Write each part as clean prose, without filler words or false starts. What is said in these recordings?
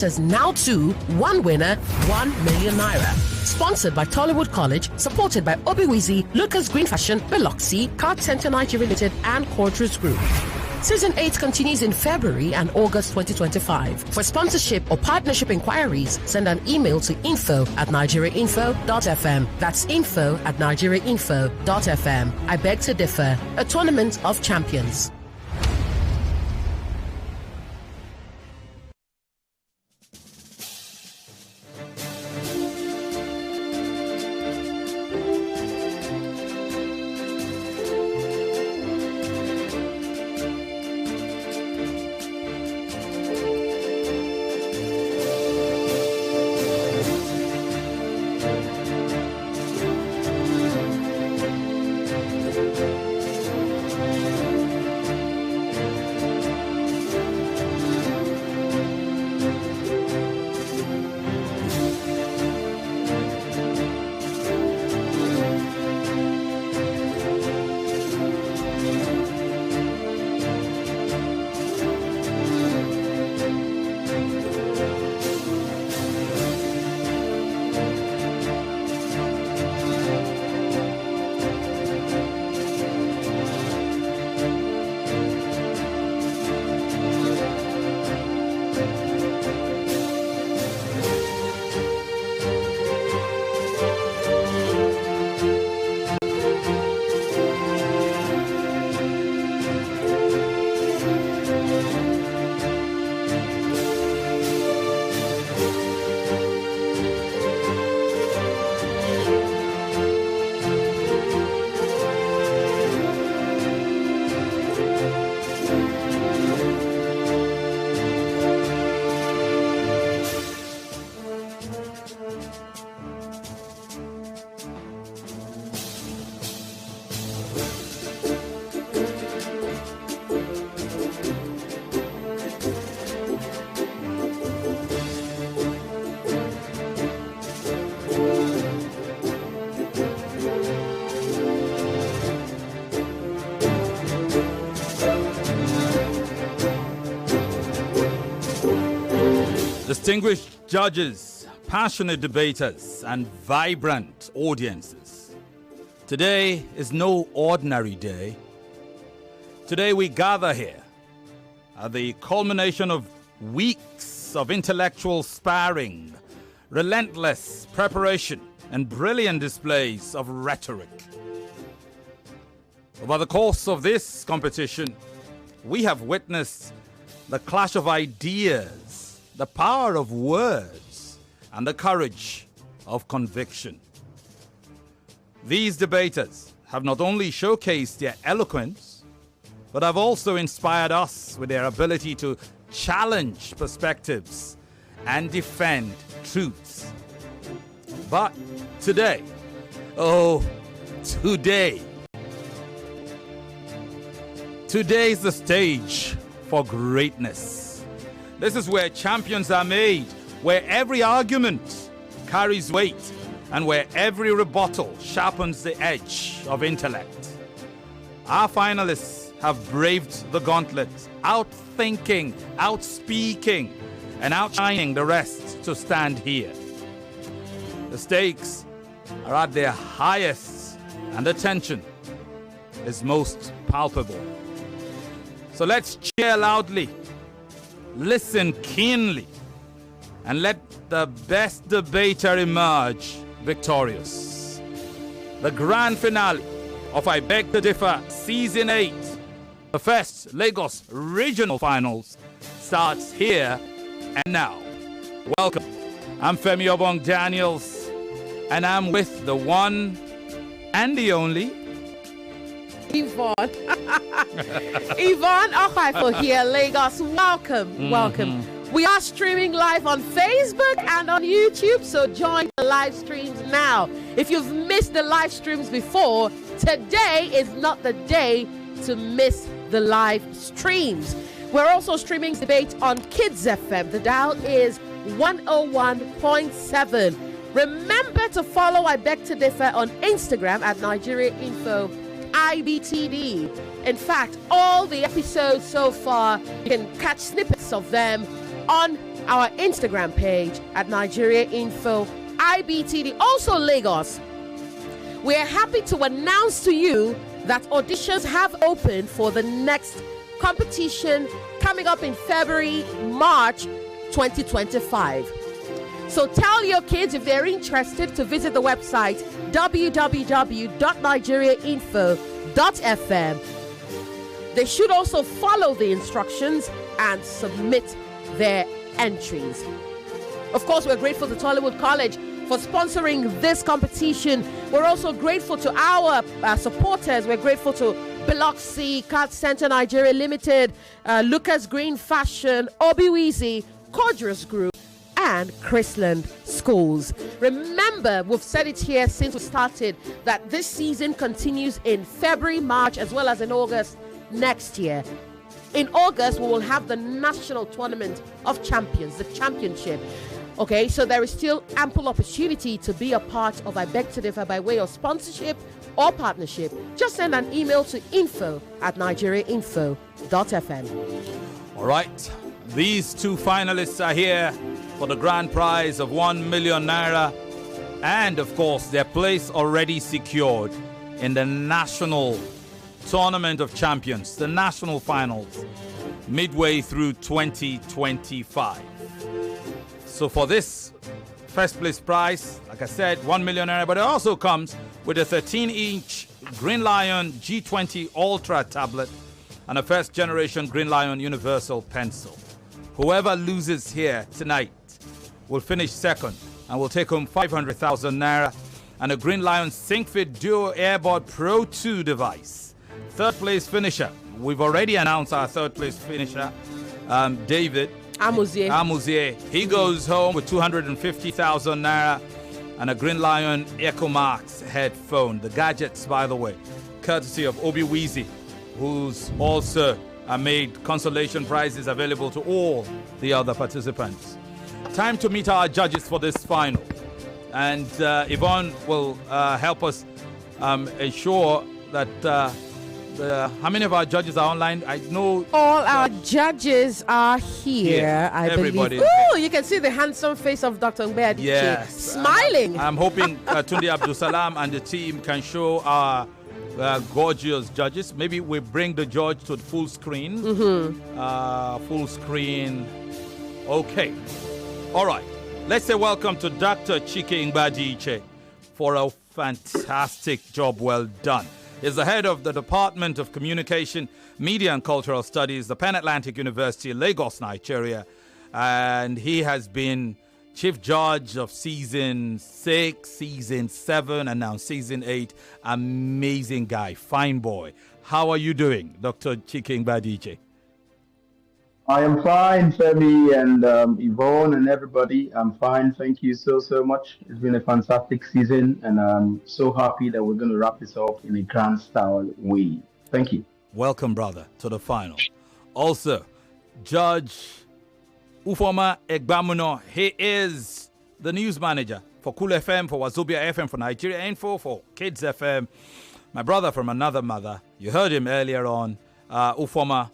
Now to one winner, 1 million naira. Sponsored by Tollywood College, supported by Obiwizi, Lucas Green Fashion, Biloxi, Card Center Nigeria Limited, and Quadris Group. Season 8 continues in February and August 2025. For sponsorship or partnership inquiries, send an email to info@nigeriainfo.fm. That's info@nigeriainfo.fm. I beg to differ. A tournament of champions. Distinguished judges, passionate debaters, and vibrant audiences. Today is no ordinary day. Today we gather here at the culmination of weeks of intellectual sparring, relentless preparation, and brilliant displays of rhetoric. Over the course of this competition, we have witnessed the clash of ideas, the power of words, and the courage of conviction. These debaters have not only showcased their eloquence, but have also inspired us with their ability to challenge perspectives and defend truths. But today, today is the stage for greatness. This is where champions are made, where every argument carries weight, and where every rebuttal sharpens the edge of intellect. Our finalists have braved the gauntlet, outthinking, outspeaking, and outshining the rest to stand here. The stakes are at their highest, and the tension is most palpable. So let's cheer loudly, listen keenly, and let the best debater emerge victorious. The grand finale of I Beg to Differ Season 8, the first Lagos Regional Finals, starts here and now. Welcome. I'm Femi Obong-Daniels, and I'm with the one and the only Yvonne. Yvonne Okhaifo here, Lagos. Welcome, welcome. We are streaming live on Facebook and on YouTube, so join the live streams now. If you've missed the live streams before, today is not the day to miss the live streams. We're also streaming debate on Kids FM. The dial is 101.7. Remember to follow I Beg to Differ on Instagram at Nigeria Info IBTD. In fact, all the episodes so far, you can catch snippets of them on our Instagram page at Nigeria Info IBTD. Also, Lagos, we're happy to announce to you that auditions have opened for the next competition coming up in February, March 2025. So tell your kids, if they're interested, to visit the website www.nigeriainfo.fm. They should also follow the instructions and submit their entries. Of course, we're grateful to Tollywood College for sponsoring this competition. We're also grateful to our supporters. We're grateful to Biloxi, Card Center Nigeria Limited, Lucas Green Fashion, Obiwizi, Codrus Group, and Chrisland Schools. Remember, we've said it here since we started that this season continues in February, March, as well as in August next year. In August, we will have the National Tournament of Champions, the championship. Okay, so there is still ample opportunity to be a part of I Beg to Differ by way of sponsorship or partnership. Just send an email to info@nigeriainfo.fm. All right, these two finalists are here for the grand prize of 1 million naira, and of course their place already secured in the National Tournament of Champions, the national finals, midway through 2025. So for this first place prize, like I said, 1 million naira, but it also comes with a 13-inch Green Lion G20 Ultra tablet and a first generation Green Lion Universal pencil. Whoever loses here tonight will finish second and will take home 500,000 naira and a Green Lion SyncFit Duo Airboard Pro 2 device. Third place finisher, we've already announced our third place finisher, David Amuzie. He goes home with 250,000 naira and a Green Lion EcoMax headphone. The gadgets, by the way, courtesy of Obiwizi, who's also made consolation prizes available to all the other participants. Time to meet our judges for this final. And Yvonne will help us ensure that how many of our judges are online? I know all our judges are here. I believe. Oh, you can see the handsome face of Dr. Mbe Adichie, yes, smiling. I'm hoping Tunde Abdulsalam and the team can show our gorgeous judges. Maybe we bring the judge to the full screen. Full screen. Okay. All right. Let's say welcome to Dr. Chike Mbadiche for a fantastic job well done. He's the head of the Department of Communication, Media and Cultural Studies, the Pan Atlantic University, Lagos, Nigeria. And he has been Chief Judge of Season 6, Season 7, and now Season 8. Amazing guy, fine boy. How are you doing, Dr. Chike Mbadiche? I am fine, Femi and Yvonne and everybody. I'm fine. Thank you so much. It's been a fantastic season, and I'm so happy that we're going to wrap this up in a grand style way. Thank you. Welcome, brother, to the final. Also, Judge Ufoma Egbamuno. He is the news manager for Cool FM, for Wazobia FM, for Nigeria Info, for Kids FM. My brother from another mother. You heard him earlier on. Ufoma,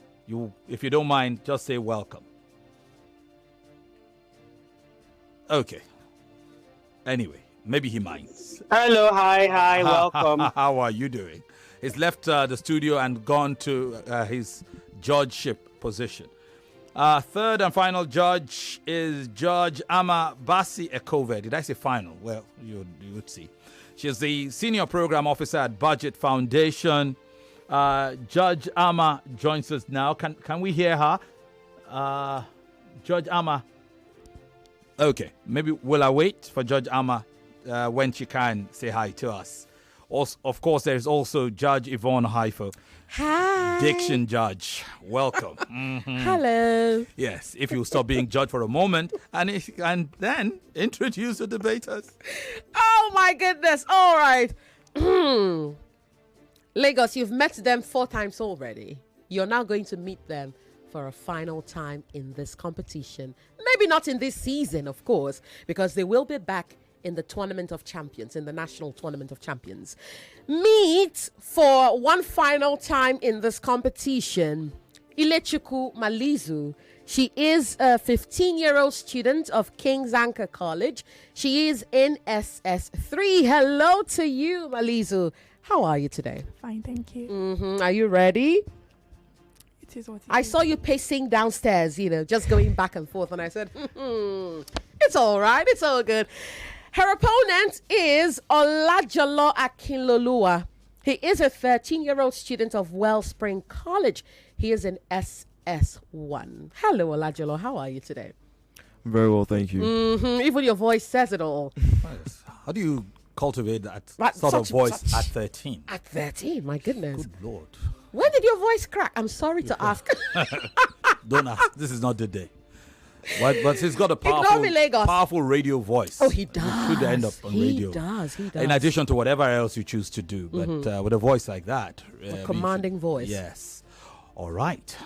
if you don't mind, just say welcome. Okay. Anyway, maybe he minds. Hello, hi, welcome. How are you doing? He's left the studio and gone to his judgeship position. Third and final judge is Judge Ama Basi Ekove. Did I say final? Well, you would see. She's the senior program officer at Budget Foundation. Judge Ama joins us now. Can we hear her? Judge Ama. Okay, maybe will I wait for Judge Ama when she can say hi to us. Also, of course, there's also Judge Yvonne Okhaifo. Hi. Diction judge. Welcome. Hello. Yes, if you stop being judge for a moment and then introduce the debaters. Oh, my goodness. All right. Lagos, you've met them 4 times already. You're now going to meet them for a final time in this competition. Maybe not in this season, of course, because they will be back in the Tournament of Champions, in the National Tournament of Champions. Meet for one final time in this competition, Ilechukwu Malizu, She is a 15-year-old student of King's Anchor College. She is in SS3. Hello to you, Malizu. How are you today? Fine, thank you. Are you ready? It is what it I is. saw you pacing downstairs, just going back and forth. And I said, it's all right. It's all good. Her opponent is Olajolo Akinloluwa. He is a 13-year-old student of Wellspring College. He is in SS1. Hello, Olajolo. How are you today? Very well, thank you. Even your voice says it all. How do you cultivate that Right, sort of voice such- at 13? At 13, my goodness. Good Lord. When did your voice crack? I'm sorry to ask. Don't ask. This is not the day. But he's got a Ignore me, Lagos. powerful radio voice. Oh, he does. Should end up on radio. He does. In addition to whatever else you choose to do. But with a voice like that. A commanding voice. Yes. All right.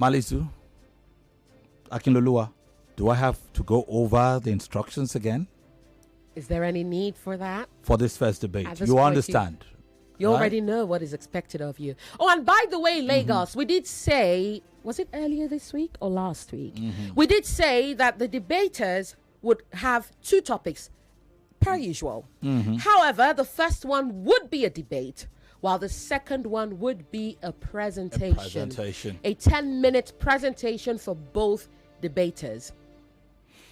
Malizu, Akinloluwa, do I have to go over the instructions again Is there any need for that? for this first debate? At this You point, understand? You right? already know what is expected of you. Oh, and by the way, Lagos, we did say, was it earlier this week or last week? We did say that the debaters would have two topics per usual. However, the first one would be a debate, while the second one would be a presentation. A 10-minute presentation for both debaters.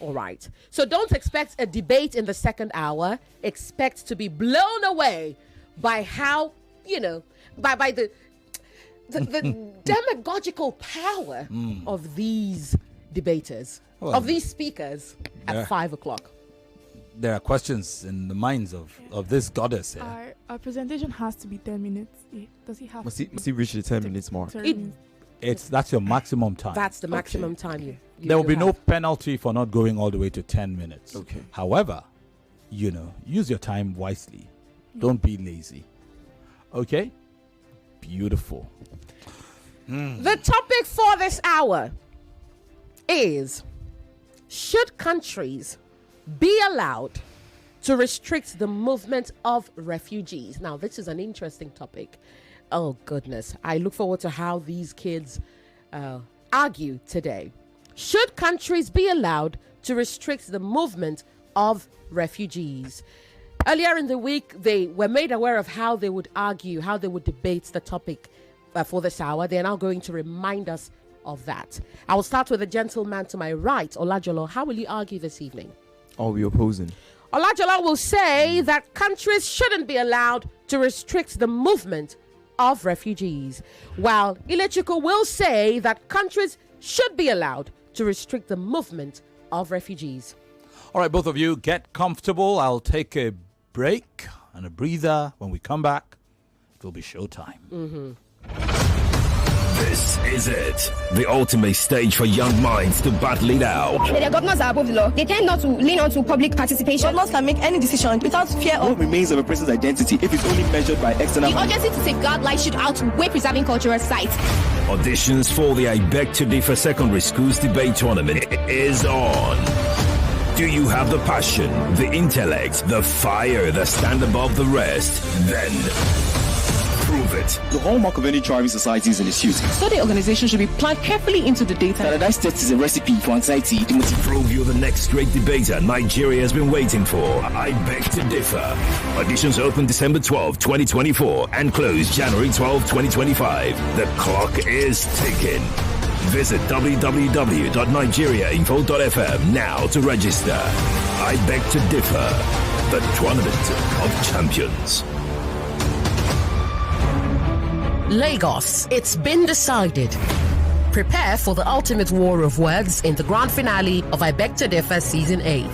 All right. So don't expect a debate in the second hour. Expect to be blown away by how, by the demagogical power of these debaters, of these speakers at 5 o'clock. There are questions in the minds of this goddess here. Our presentation has to be 10 minutes. Does he have Must he reach the 10 minutes mark? 30 minutes? That's your maximum time. That's the maximum time you There will be no have. penalty for not going all the way to 10 minutes. Okay. However, use your time wisely. Don't be lazy. Okay? Beautiful. The topic for this hour is: should countries be allowed to restrict the movement of refugees? Now, this is an interesting topic. Oh, goodness. I look forward to how these kids argue today. Should countries be allowed to restrict the movement of refugees? Earlier in the week, they were made aware of how they would argue, how they would debate the topic for this hour. They are now going to remind us of that. I will start with the gentleman to my right. Olajolo, how will you argue this evening? Are we opposing? Olajolo will say that countries shouldn't be allowed to restrict the movement of refugees, while Ilechukwu will say that countries should be allowed to restrict the movement of refugees. All right, both of you, get comfortable. I'll take a break and a breather. When we come back, it will be showtime. This is it. The ultimate stage for young minds to battle it out. The governors are above the law. They tend not to lean on to public participation. Governors can make any decision without fear What of... remains of a person's identity if it's only measured by external... The urgency to safeguard life should outweigh preserving cultural sites. Auditions for the I Beg to Differ Secondary Schools Debate Tournament is on. Do you have the passion, the intellect, the fire that stand above the rest? Then prove it. The hallmark of any thriving society is in its youth. Study organization should be planned carefully into the data. Standardized test is a recipe for anxiety. Prove you're the next great debater Nigeria has been waiting for. I Beg to Differ. Auditions open December 12, 2024 and close January 12, 2025. The clock is ticking. Visit www.nigeriainfo.fm now to register. I Beg to Differ. The Tournament of Champions. Lagos, it's been decided. Prepare for the ultimate war of words in the grand finale of I Beg to Differ Season 8.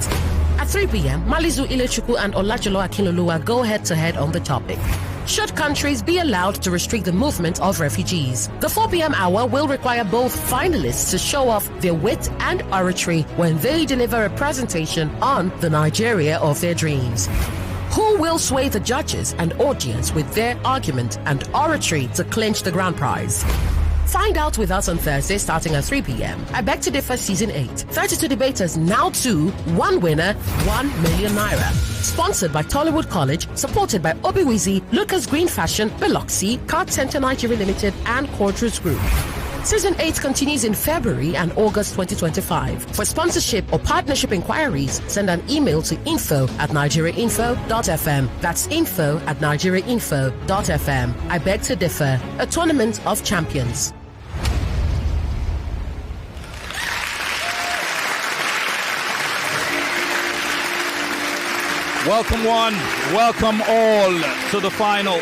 At 3 p.m., Malizu, Ilechukwu and Olajolo Akinloluwa go head-to-head on the topic. Should countries be allowed to restrict the movement of refugees? The 4 p.m. hour will require both finalists to show off their wit and oratory when they deliver a presentation on the Nigeria of their dreams. Who will sway the judges and audience with their argument and oratory to clinch the grand prize? Find out with us on Thursday starting at 3 p.m. I Beg to Differ Season 8. 32 debaters, now 2, 1 winner, 1 million naira. Sponsored by Tollywood College, supported by Obiwizi, Lucas Green Fashion, Biloxi, Card Center Nigeria Limited, and Quadras Group. Season 8 continues in February and August 2025. For sponsorship or partnership inquiries, send an email to info@nigeriainfo.fm. That's info@nigeriainfo.fm. I beg to differ. A tournament of champions. Welcome one, welcome all to the final.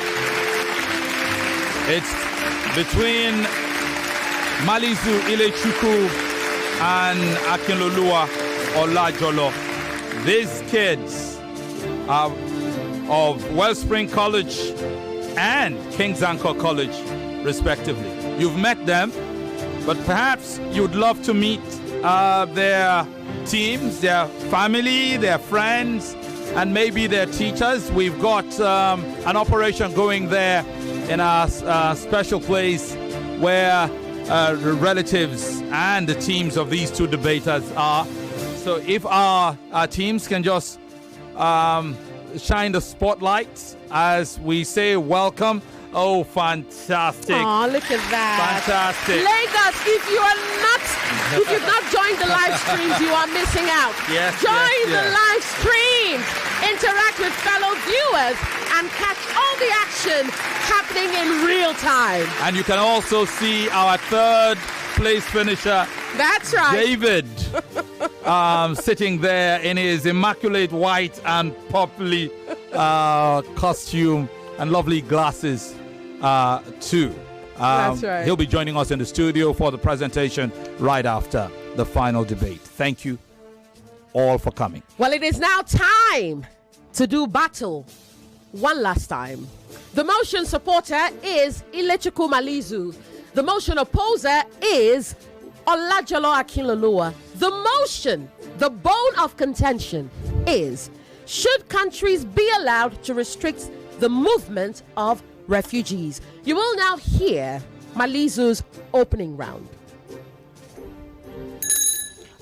It's between Malizu, Ilechukwu and Akinloluwa, Olajolo. These kids are of Wellspring College and King's Anchor College, respectively. You've met them, but perhaps you'd love to meet their teams, their family, their friends, and maybe their teachers. We've got an operation going there in our special place where the relatives and the teams of these two debaters are. So if our teams can just shine the spotlight as we say welcome. Oh, fantastic. Oh, look at that. Fantastic. Lagos, if you've not joined the live streams, you are missing out. Yes, Join yes, the yes. live streams. Interact with fellow viewers and catch all the action happening in real time. And you can also see our third place finisher. That's right. David, sitting there in his immaculate white and purpley costume and lovely glasses too. That's right. He'll be joining us in the studio for the presentation right after the final debate. Thank you all for coming. Well, it is now time to do battle one last time. The motion supporter is Ilechukwu Malizu. The motion opposer is Olajolo Akinloluwa. The motion, the bone of contention is, should countries be allowed to restrict the movement of refugees? You will now hear Malizu's opening round.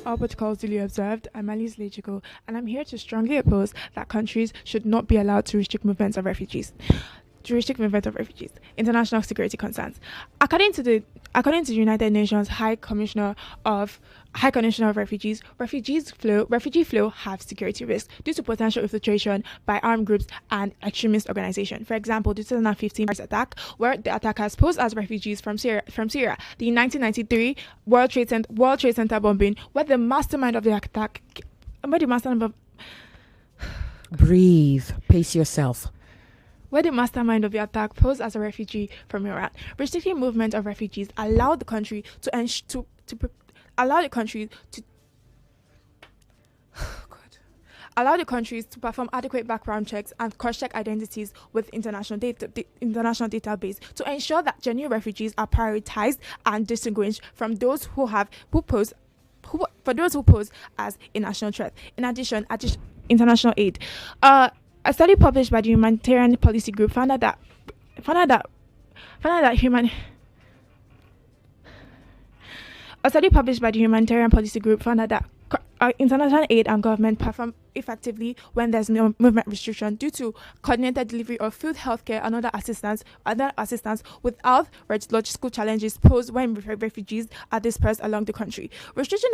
All protocols duly observed. I'm Malizu Ilechukwu, and I'm here to strongly oppose that countries should not be allowed to restrict movements of refugees. International security concerns. According to the United Nations High Commissioner of Refugees, refugee flow have security risks due to potential infiltration by armed groups and extremist organizations. For example, the 2015 attack, where the attackers posed as refugees from Syria, the 1993 World Trade Center bombing, where the mastermind of the attack, Breathe, pace yourself. Where the mastermind of the attack posed as a refugee from Iran. Restricting movement of refugees allowed the country to perform adequate background checks and cross-check identities with international database to ensure that genuine refugees are prioritized and distinguished from those who pose as a national threat. In addition, international aid. A study published by the Humanitarian Policy Group found that international aid and government perform effectively when there's no movement restriction due to coordinated delivery of food, healthcare, and other assistance without logistical challenges posed when refugees are dispersed along the country. Restriction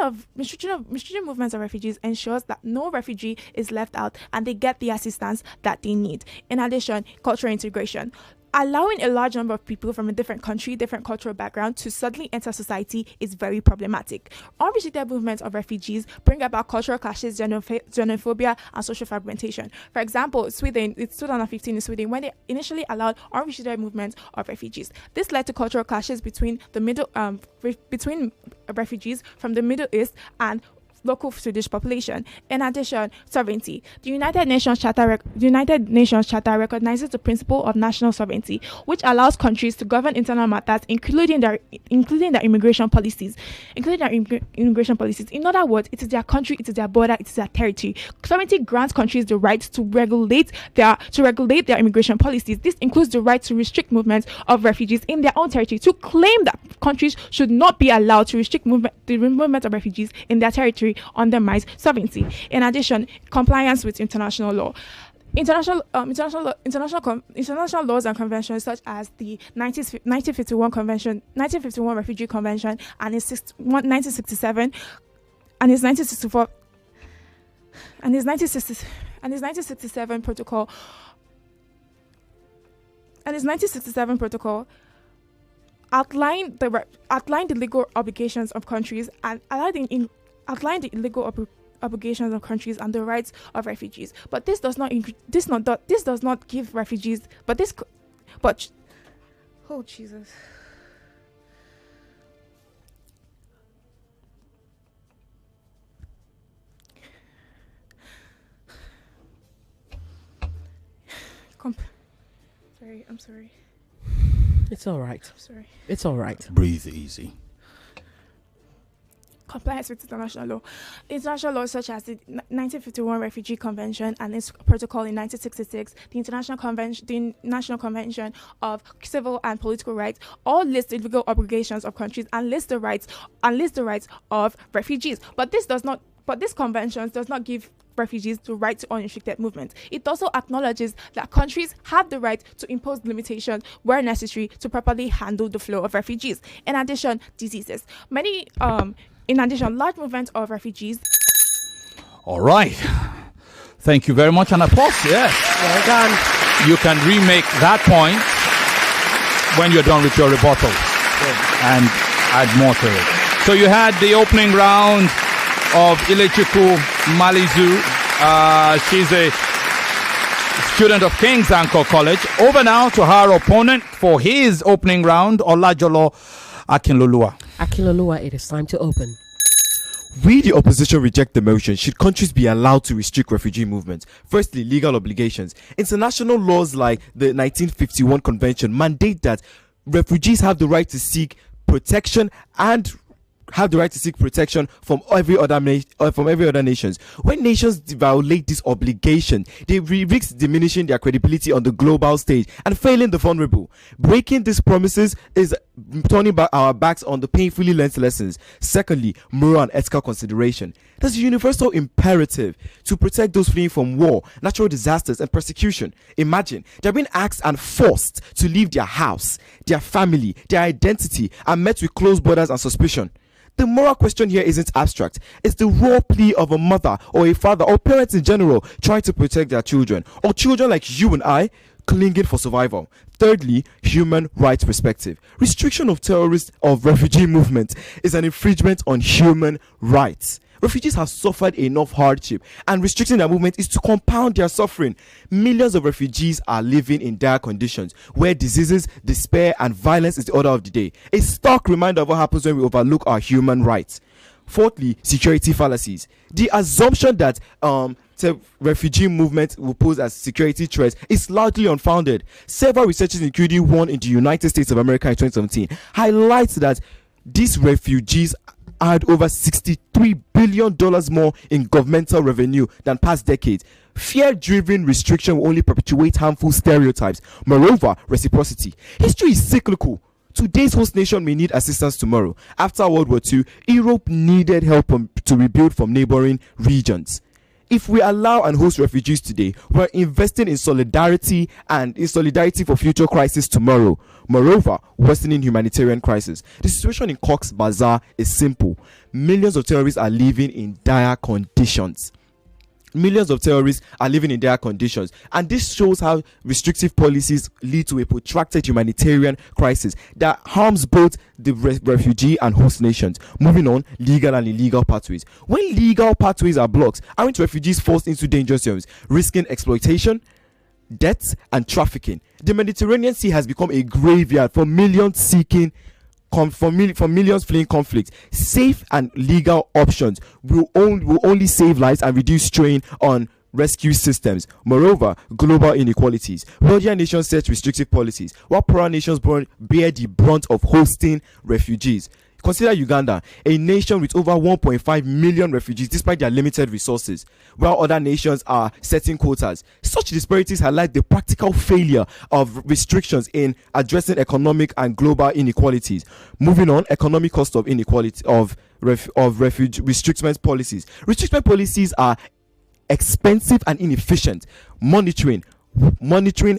movements of refugees ensures that no refugee is left out and they get the assistance that they need. In addition, cultural integration. Allowing a large number of people from a different country, different cultural background to suddenly enter society is very problematic. Unrestricted movements of refugees bring about cultural clashes, xenophobia, and social fragmentation. For example, Sweden, it's 2015 in Sweden, when they initially allowed unrestricted movements of refugees. This led to cultural clashes between refugees from the Middle East and local Swedish population. In addition, sovereignty. The United Nations Charter recognizes the principle of national sovereignty, which allows countries to govern internal matters, including their immigration policies. In other words, it is their country, it is their border, it is their territory. Sovereignty grants countries the right to regulate their immigration policies. This includes the right to restrict movement of refugees in their own territory. To claim that countries should not be allowed to restrict the movement of refugees in their territory undermines sovereignty. In addition, compliance with international law. International laws and conventions such as the 1951 Convention, 1951 Refugee Convention, and its 1967 and its 1964 and its 1967 protocol outline the legal obligations of countries and outline the legal obligations of countries and the rights of refugees. But this does not give refugees. Oh Jesus. I'm sorry. It's all right. Sorry. It's all right. Breathe easy. Compliance with international law. International laws such as the 1951 Refugee Convention and its protocol in 1966, the National Convention of Civil and Political Rights, all list the legal obligations of countries and list the rights of refugees. But this convention does not give refugees the right to unrestricted movement. It also acknowledges that countries have the right to impose limitations where necessary to properly handle the flow of refugees. In addition, diseases. Large movements of refugees. All right. Thank you very much. And applause. Yes. Well done. You can remake that point when you're done with your rebuttal and add more to it. So you had the opening round of Ilechukwu Malizu. She's a student of King's Anchor College. Over now to her opponent for his opening round, Olajolo Akinloluwa. Akinloluwa, it is time to open. We, the opposition, reject the motion. Should countries be allowed to restrict refugee movements? Firstly, legal obligations. International laws like the 1951 Convention mandate that refugees have the right to seek protection from every other nations. When nations violate this obligation, they risk diminishing their credibility on the global stage and failing the vulnerable. Breaking these promises is turning back our backs on the painfully learned lessons. Secondly, moral and ethical consideration. There's a universal imperative to protect those fleeing from war, natural disasters, and persecution. Imagine they're being asked and forced to leave their house, their family, their identity, and met with closed borders and suspicion. The moral question here isn't abstract. It's the raw plea of a mother or a father or parents in general trying to protect their children, or children like you and I clinging for survival. Thirdly, human rights perspective. Restriction of refugee movement is an infringement on human rights. Refugees have suffered enough hardship, and restricting their movement is to compound their suffering. Millions of refugees are living in dire conditions, where diseases, despair, and violence is the order of the day. A stark reminder of what happens when we overlook our human rights. Fourthly, security fallacies. The assumption that the refugee movement will pose as security threats is largely unfounded. Several researchers, including one in the United States of America in 2017, highlights that these refugees had over $63 billion more in governmental revenue than past decades. Fear-driven restriction will only perpetuate harmful stereotypes. Moreover, reciprocity. History is cyclical. Today's host nation may need assistance tomorrow. After World War II, Europe needed help to rebuild from neighboring regions. If we allow and host refugees today, we're investing in solidarity for future crises tomorrow. Moreover, worsening humanitarian crisis. The situation in Cox's Bazar is simple. Millions of terrorists are living in dire conditions. And this shows how restrictive policies lead to a protracted humanitarian crisis that harms both the refugee and host nations. Moving on, legal and illegal pathways. When legal pathways are blocked, aren't refugees forced into dangerous zones, risking exploitation, death, and trafficking? The Mediterranean Sea has become a graveyard for millions fleeing conflict. Safe and legal options will only save lives and reduce strain on rescue systems. Moreover, global inequalities. Wealthier nations set restrictive policies, while poorer nations bear the brunt of hosting refugees. Consider Uganda, a nation with over 1.5 million refugees despite their limited resources, while other nations are setting quotas. Such disparities highlight the practical failure of restrictions in addressing economic and global inequalities. Moving on, economic cost of inequality of restrictment policies. Restrictment policies are expensive and inefficient monitoring,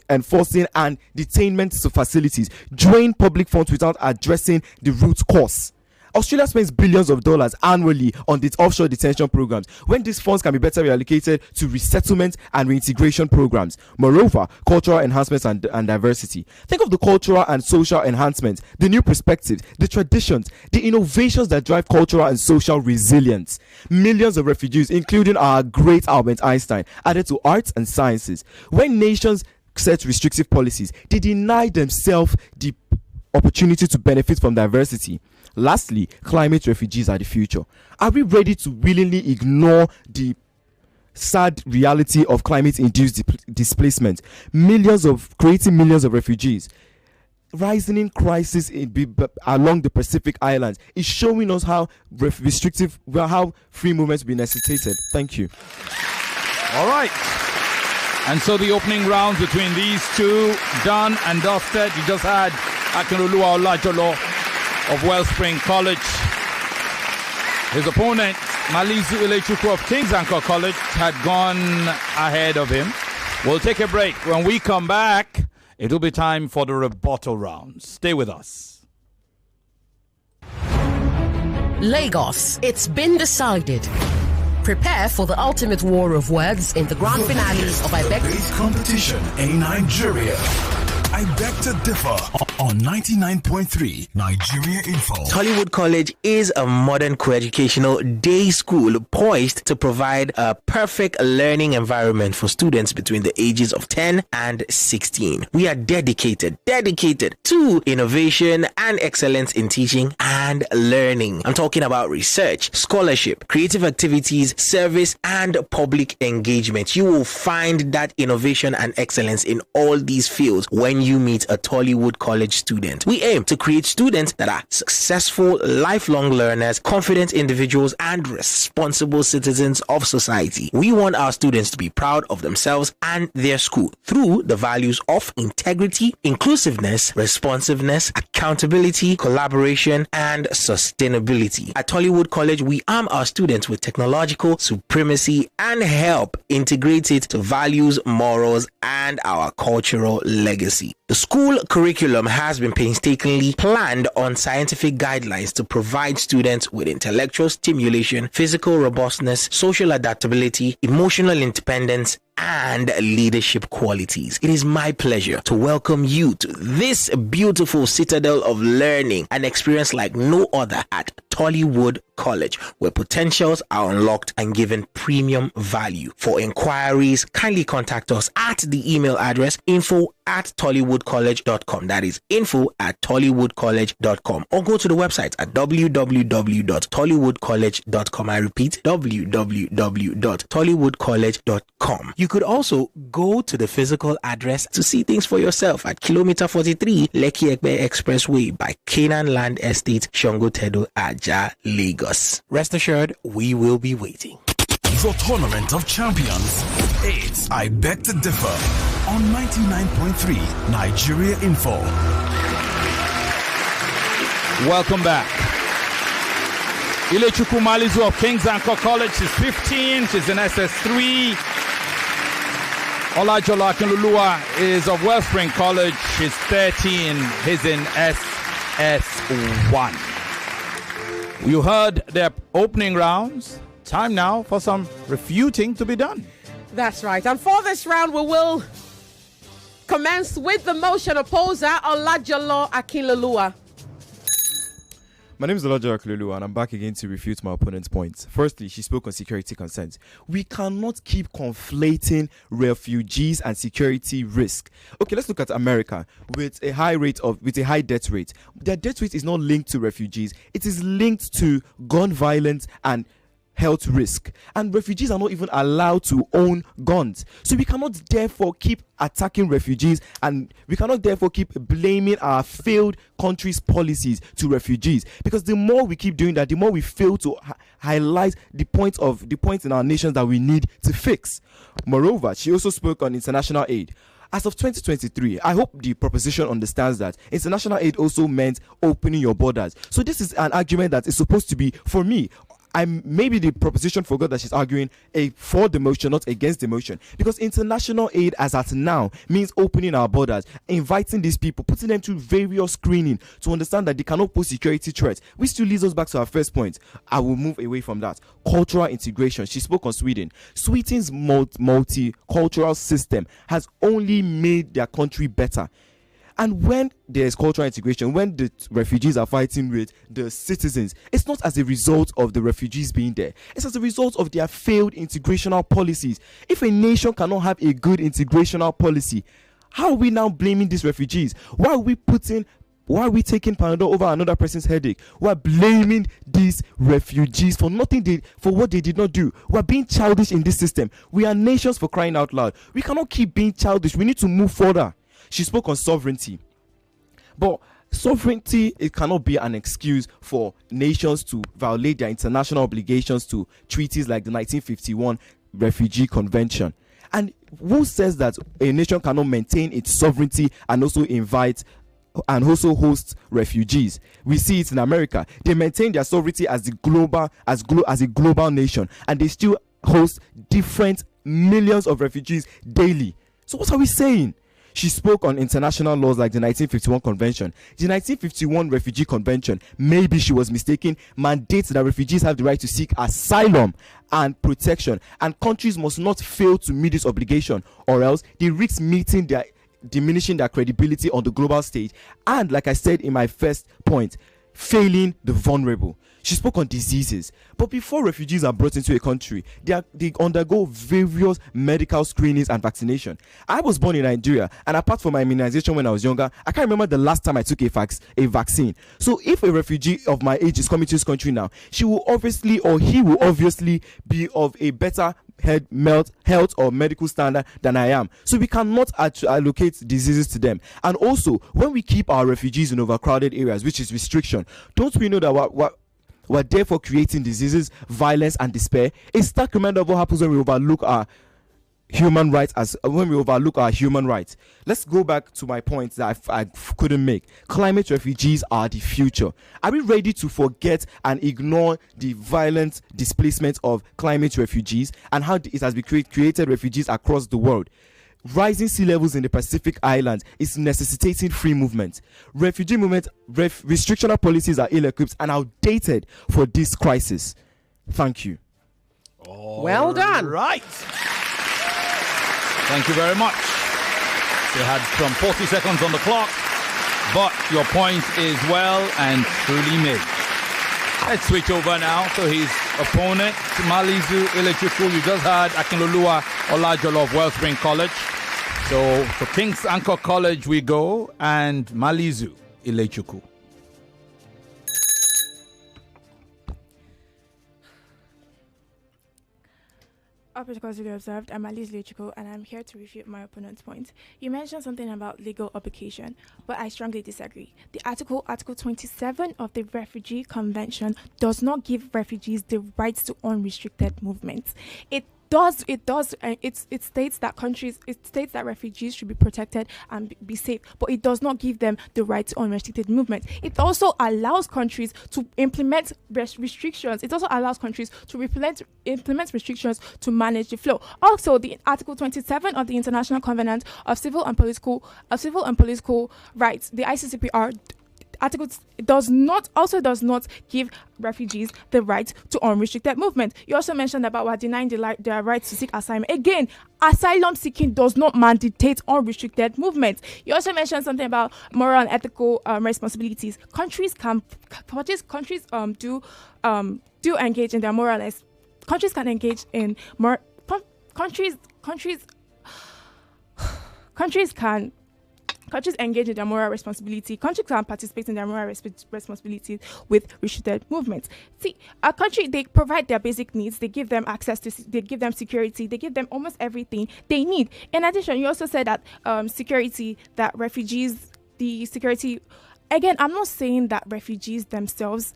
enforcing, and detainment facilities drain public funds without addressing the root cause. Australia spends billions of dollars annually on its offshore detention programs when these funds can be better reallocated to resettlement and reintegration programs. Moreover, cultural enhancements and diversity. Think of the cultural and social enhancements, the new perspectives, the traditions, the innovations that drive cultural and social resilience. Millions of refugees, including our great Albert Einstein, added to arts and sciences. When nations set restrictive policies, they deny themselves the opportunity to benefit from diversity. Lastly, climate refugees are the future. Are we ready to willingly ignore the sad reality of climate-induced displacement? Creating millions of refugees. Rising crisis along the Pacific Islands is showing us how how free movements be necessitated. Thank you. All right. And so the opening rounds between these two, done and dusted. You just had Akinloluwa Olajolo of Wellspring College. His opponent, Malizu Ilechukwu of King's Anchor College, had gone ahead of him. We'll take a break. When we come back, it'll be time for the rebuttal rounds. Stay with us. Lagos, it's been decided. Prepare for the ultimate war of words in the grand finale of I Beg competition in Nigeria. I Beg to Differ on 99.3 Nigeria Info. Tollywood College is a modern co-educational day school poised to provide a perfect learning environment for students between the ages of 10 and 16. We are dedicated to innovation and excellence in teaching and learning. I'm talking about research, scholarship, creative activities, service, and public engagement. You will find that innovation and excellence in all these fields when you meet a Tollywood College student. We aim to create students that are successful, lifelong learners, confident individuals, and responsible citizens of society. We want our students to be proud of themselves and their school through the values of integrity, inclusiveness, responsiveness, accountability, collaboration, and sustainability. At Tollywood College, we arm our students with technological supremacy and help integrate it to values, morals, and our cultural legacy. The school curriculum has been painstakingly planned on scientific guidelines to provide students with intellectual stimulation, physical robustness, social adaptability, emotional independence, and leadership qualities. It is my pleasure to welcome you to this beautiful citadel of learning, an experience like no other at Tollywood College, where potentials are unlocked and given premium value. For inquiries, kindly contact us at the email address info@tollywoodcollege.com. That is info@tollywoodcollege.com, or go to the website at www.tollywoodcollege.com. I repeat, www.tollywoodcollege.com. You could also go to the physical address to see things for yourself at kilometer 43 Lekki Ekpe Expressway by Canaan Land Estate, Shongotedo, Aja, Lagos. Rest assured, we will be waiting. The Tournament of Champions. It's I Beg to Differ on 99.3 Nigeria Info. Welcome back. Ilechukwu Malizu of King's Anchor College is 15. She's in SS3. Olajolo Akinloluwa is of Wellspring College. She's 13. He's in SS1. You heard their opening rounds. Time now for some refuting to be done. That's right. And for this round, we will commence with the motion opposer, Olajolo Akinloluwa. My name is Olajolo Akinloluwa, and I'm back again to refute my opponent's points. Firstly, she spoke on security concerns. We cannot keep conflating refugees and security risk. Okay, let's look at America with a high death rate. Their death rate is not linked to refugees. It is linked to gun violence and health risk, and refugees are not even allowed to own guns. So we cannot therefore keep attacking refugees, and we cannot therefore keep blaming our failed country's policies to refugees, because the more we keep doing that, the more we fail to highlight the points in our nations that we need to fix. Moreover, she also spoke on international aid. As of 2023, I hope the proposition understands that international aid also meant opening your borders. So this is an argument that is supposed to be, for me, maybe the proposition forgot that she's arguing for the motion, not against the motion, because international aid as at now means opening our borders, inviting these people, putting them through various screening to understand that they cannot pose security threats, which still leads us back to our first point. I will move away from that. Cultural integration. She spoke on Sweden. Sweden's multicultural system has only made their country better. And when there's cultural integration, when the refugees are fighting with the citizens, it's not as a result of the refugees being there. It's as a result of their failed integrational policies. If a nation cannot have a good integrational policy, how are we now blaming these refugees? Why are we taking Panadol over another person's headache? We're blaming these refugees for what they did not do. We're being childish in this system. We are nations, for crying out loud. We cannot keep being childish. We need to move further. She spoke on sovereignty. But sovereignty, it cannot be an excuse for nations to violate their international obligations to treaties like the 1951 Refugee Convention. And who says that a nation cannot maintain its sovereignty and also invite and also host refugees? We see it in America. They maintain their sovereignty as a global nation, and they still host different millions of refugees daily. So what are we saying? She spoke on international laws like the 1951 Convention. The 1951 Refugee Convention, maybe she was mistaken, mandates that refugees have the right to seek asylum and protection, and countries must not fail to meet this obligation, or else they risk diminishing their credibility on the global stage, and, like I said in my first point, failing the vulnerable. She spoke on diseases. But before refugees are brought into a country, they undergo various medical screenings and vaccination. I was born in Nigeria, and apart from my immunization when I was younger, I can't remember the last time I took a vaccine. So if a refugee of my age is coming to this country now, he will obviously be of a better health or medical standard than I am. So we cannot allocate diseases to them. And also, when we keep our refugees in overcrowded areas, which is restriction, don't we know that we're therefore creating diseases, violence, and despair? A stark reminder of what happens when we overlook our human rights. Let's go back to my point that I couldn't make. Climate refugees are the future. Are we ready to forget and ignore the violent displacement of climate refugees and how it has been created refugees across the world? Rising sea levels in the Pacific Islands is necessitating free movement. Refugee movement restrictional policies are ill-equipped and outdated for this crisis. Thank you. Well done. Right. Thank you very much. You had some 40 seconds on the clock, but your point is well and truly made. Let's switch over now to his opponent, Malizu Ilechukwu. You just heard Akinloluwa Olajolo of Wellspring College. So to King's Anchor College we go, and Malizu Ilechukwu. Because you observed, I'm Malizu Ilechukwu, and I'm here to refute my opponent's point. You mentioned something about legal obligation, but I strongly disagree. The Article 27 of the Refugee Convention does not give refugees the rights to unrestricted movement. It states that refugees should be protected and be safe, but it does not give them the right to unrestricted movement. It also allows countries to implement restrictions. It also allows countries to implement restrictions to manage the flow. Also, the Article 27 of the International Covenant of Civil and Political Rights, the ICCPR, Article does not give refugees the right to unrestricted movement. You also mentioned about we're denying their right to seek asylum. Again, asylum seeking does not mandate unrestricted movement. You also mentioned something about moral and ethical responsibilities. Countries do engage in their moral. Countries can engage in more. Countries engage in their moral responsibility. Countries can participate in their moral responsibilities with restricted movements. See, a country, they provide their basic needs. They give them access to, they give them security. They give them almost everything they need. In addition, you also said that again, I'm not saying that refugees themselves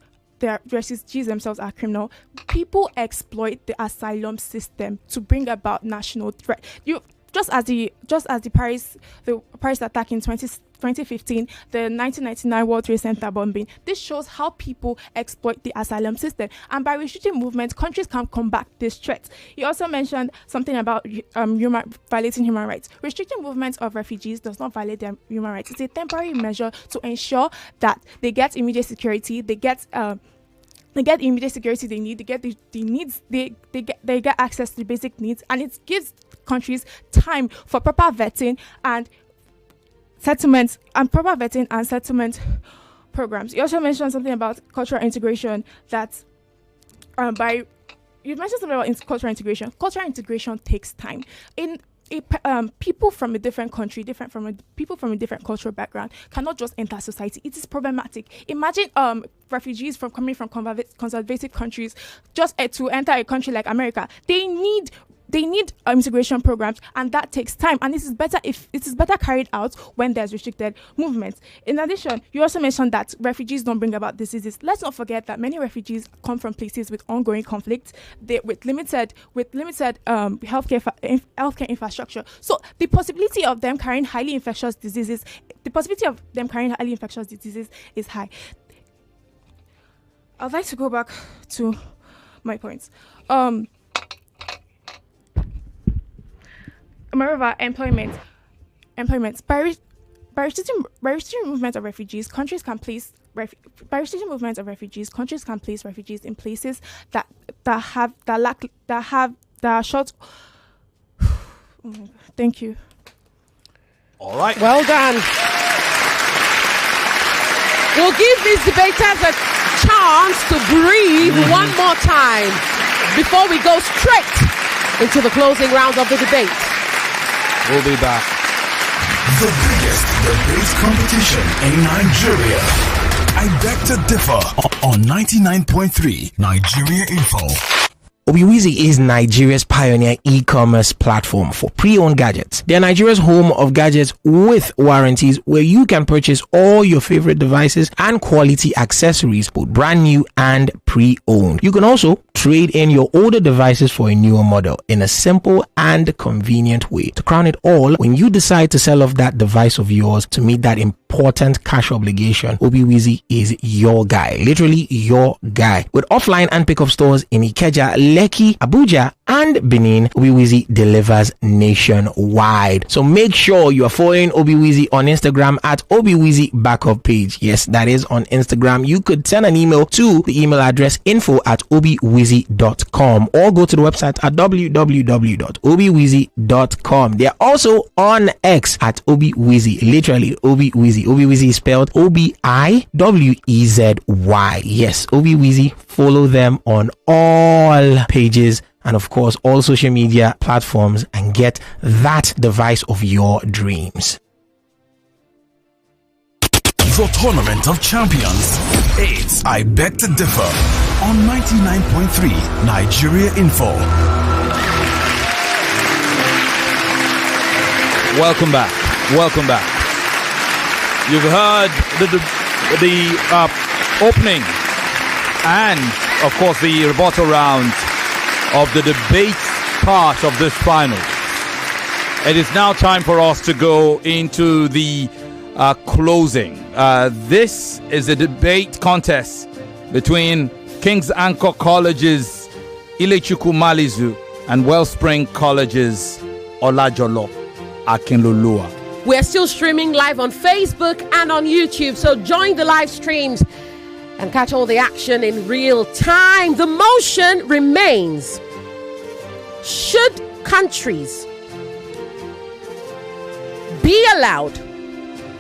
are criminal. People exploit the asylum system to bring about national threat. Just as the Paris attack in 2015, the 1999 World Trade Center bombing. This shows how people exploit the asylum system, and by restricting movement, countries can combat this threat. He also mentioned something about violating human rights. Restricting movement of refugees does not violate their human rights. It's a temporary measure to ensure that they get immediate security. They get immediate security they need. They get the needs. They get access to the basic needs, and it gives countries time for proper vetting and settlement programs. You also mentioned something about cultural integration. That you mentioned something about cultural integration. Cultural integration takes time. People from a different country, people from a different cultural background cannot just enter society. It is problematic. Imagine refugees coming from conservative countries just to enter a country like America. They need integration programs, and that takes time, and it is better carried out when there's restricted movement. In addition, you also mentioned that refugees don't bring about diseases. Let's not forget that many refugees come from places with ongoing conflict, with limited healthcare infrastructure. So the possibility of them carrying highly infectious diseases is high. I'd like to go back to my points. Moreover, employment. By restricting movement of refugees, countries can place refugees in places that are short. Thank you. All right. Well done. We'll give these debaters a chance to breathe one more time before we go straight into the closing round of the debate. We'll be back. The biggest debate competition in Nigeria. I beg to differ on 99.3 Nigeria Info. Obiwizi is Nigeria's pioneer e-commerce platform for pre-owned gadgets. They are Nigeria's home of gadgets with warranties, where you can purchase all your favorite devices and quality accessories, both brand new and pre-owned. You can also trade in your older devices for a newer model in a simple and convenient way. To crown it all, when you decide to sell off that device of yours to meet that important cash obligation, Obiwizi is your guy. Literally your guy. With offline and pickup stores in Ikeja, Lekki, Abuja, and Benin, Obiwizi delivers nationwide. So make sure you are following Obiwizi on Instagram at Obiwizi Backup Page. Yes, that is on Instagram. You could send an email to the email address info@obiwizi.com or go to the website at www.obiwizi.com. They are also on X at Obiwizi. Literally Obiwizi. Obiwizi is spelled Obiwizy. Yes, Obiwizi. Follow them on all pages and of course all social media platforms and get that device of your dreams. The Tournament of Champions. It's I Beg to Differ on 99.3 Nigeria Info. Welcome back. You've heard the opening and of course the rebuttal round of the debate part of this final. It is now time for us to go into the closing. This is a debate contest between King's Anchor College's Ilechukwu Malizu and Wellspring College's Olajolo Akinloluwa. We're still streaming live on Facebook and on YouTube, so join the live streams and catch all the action in real time. The motion remains: should countries be allowed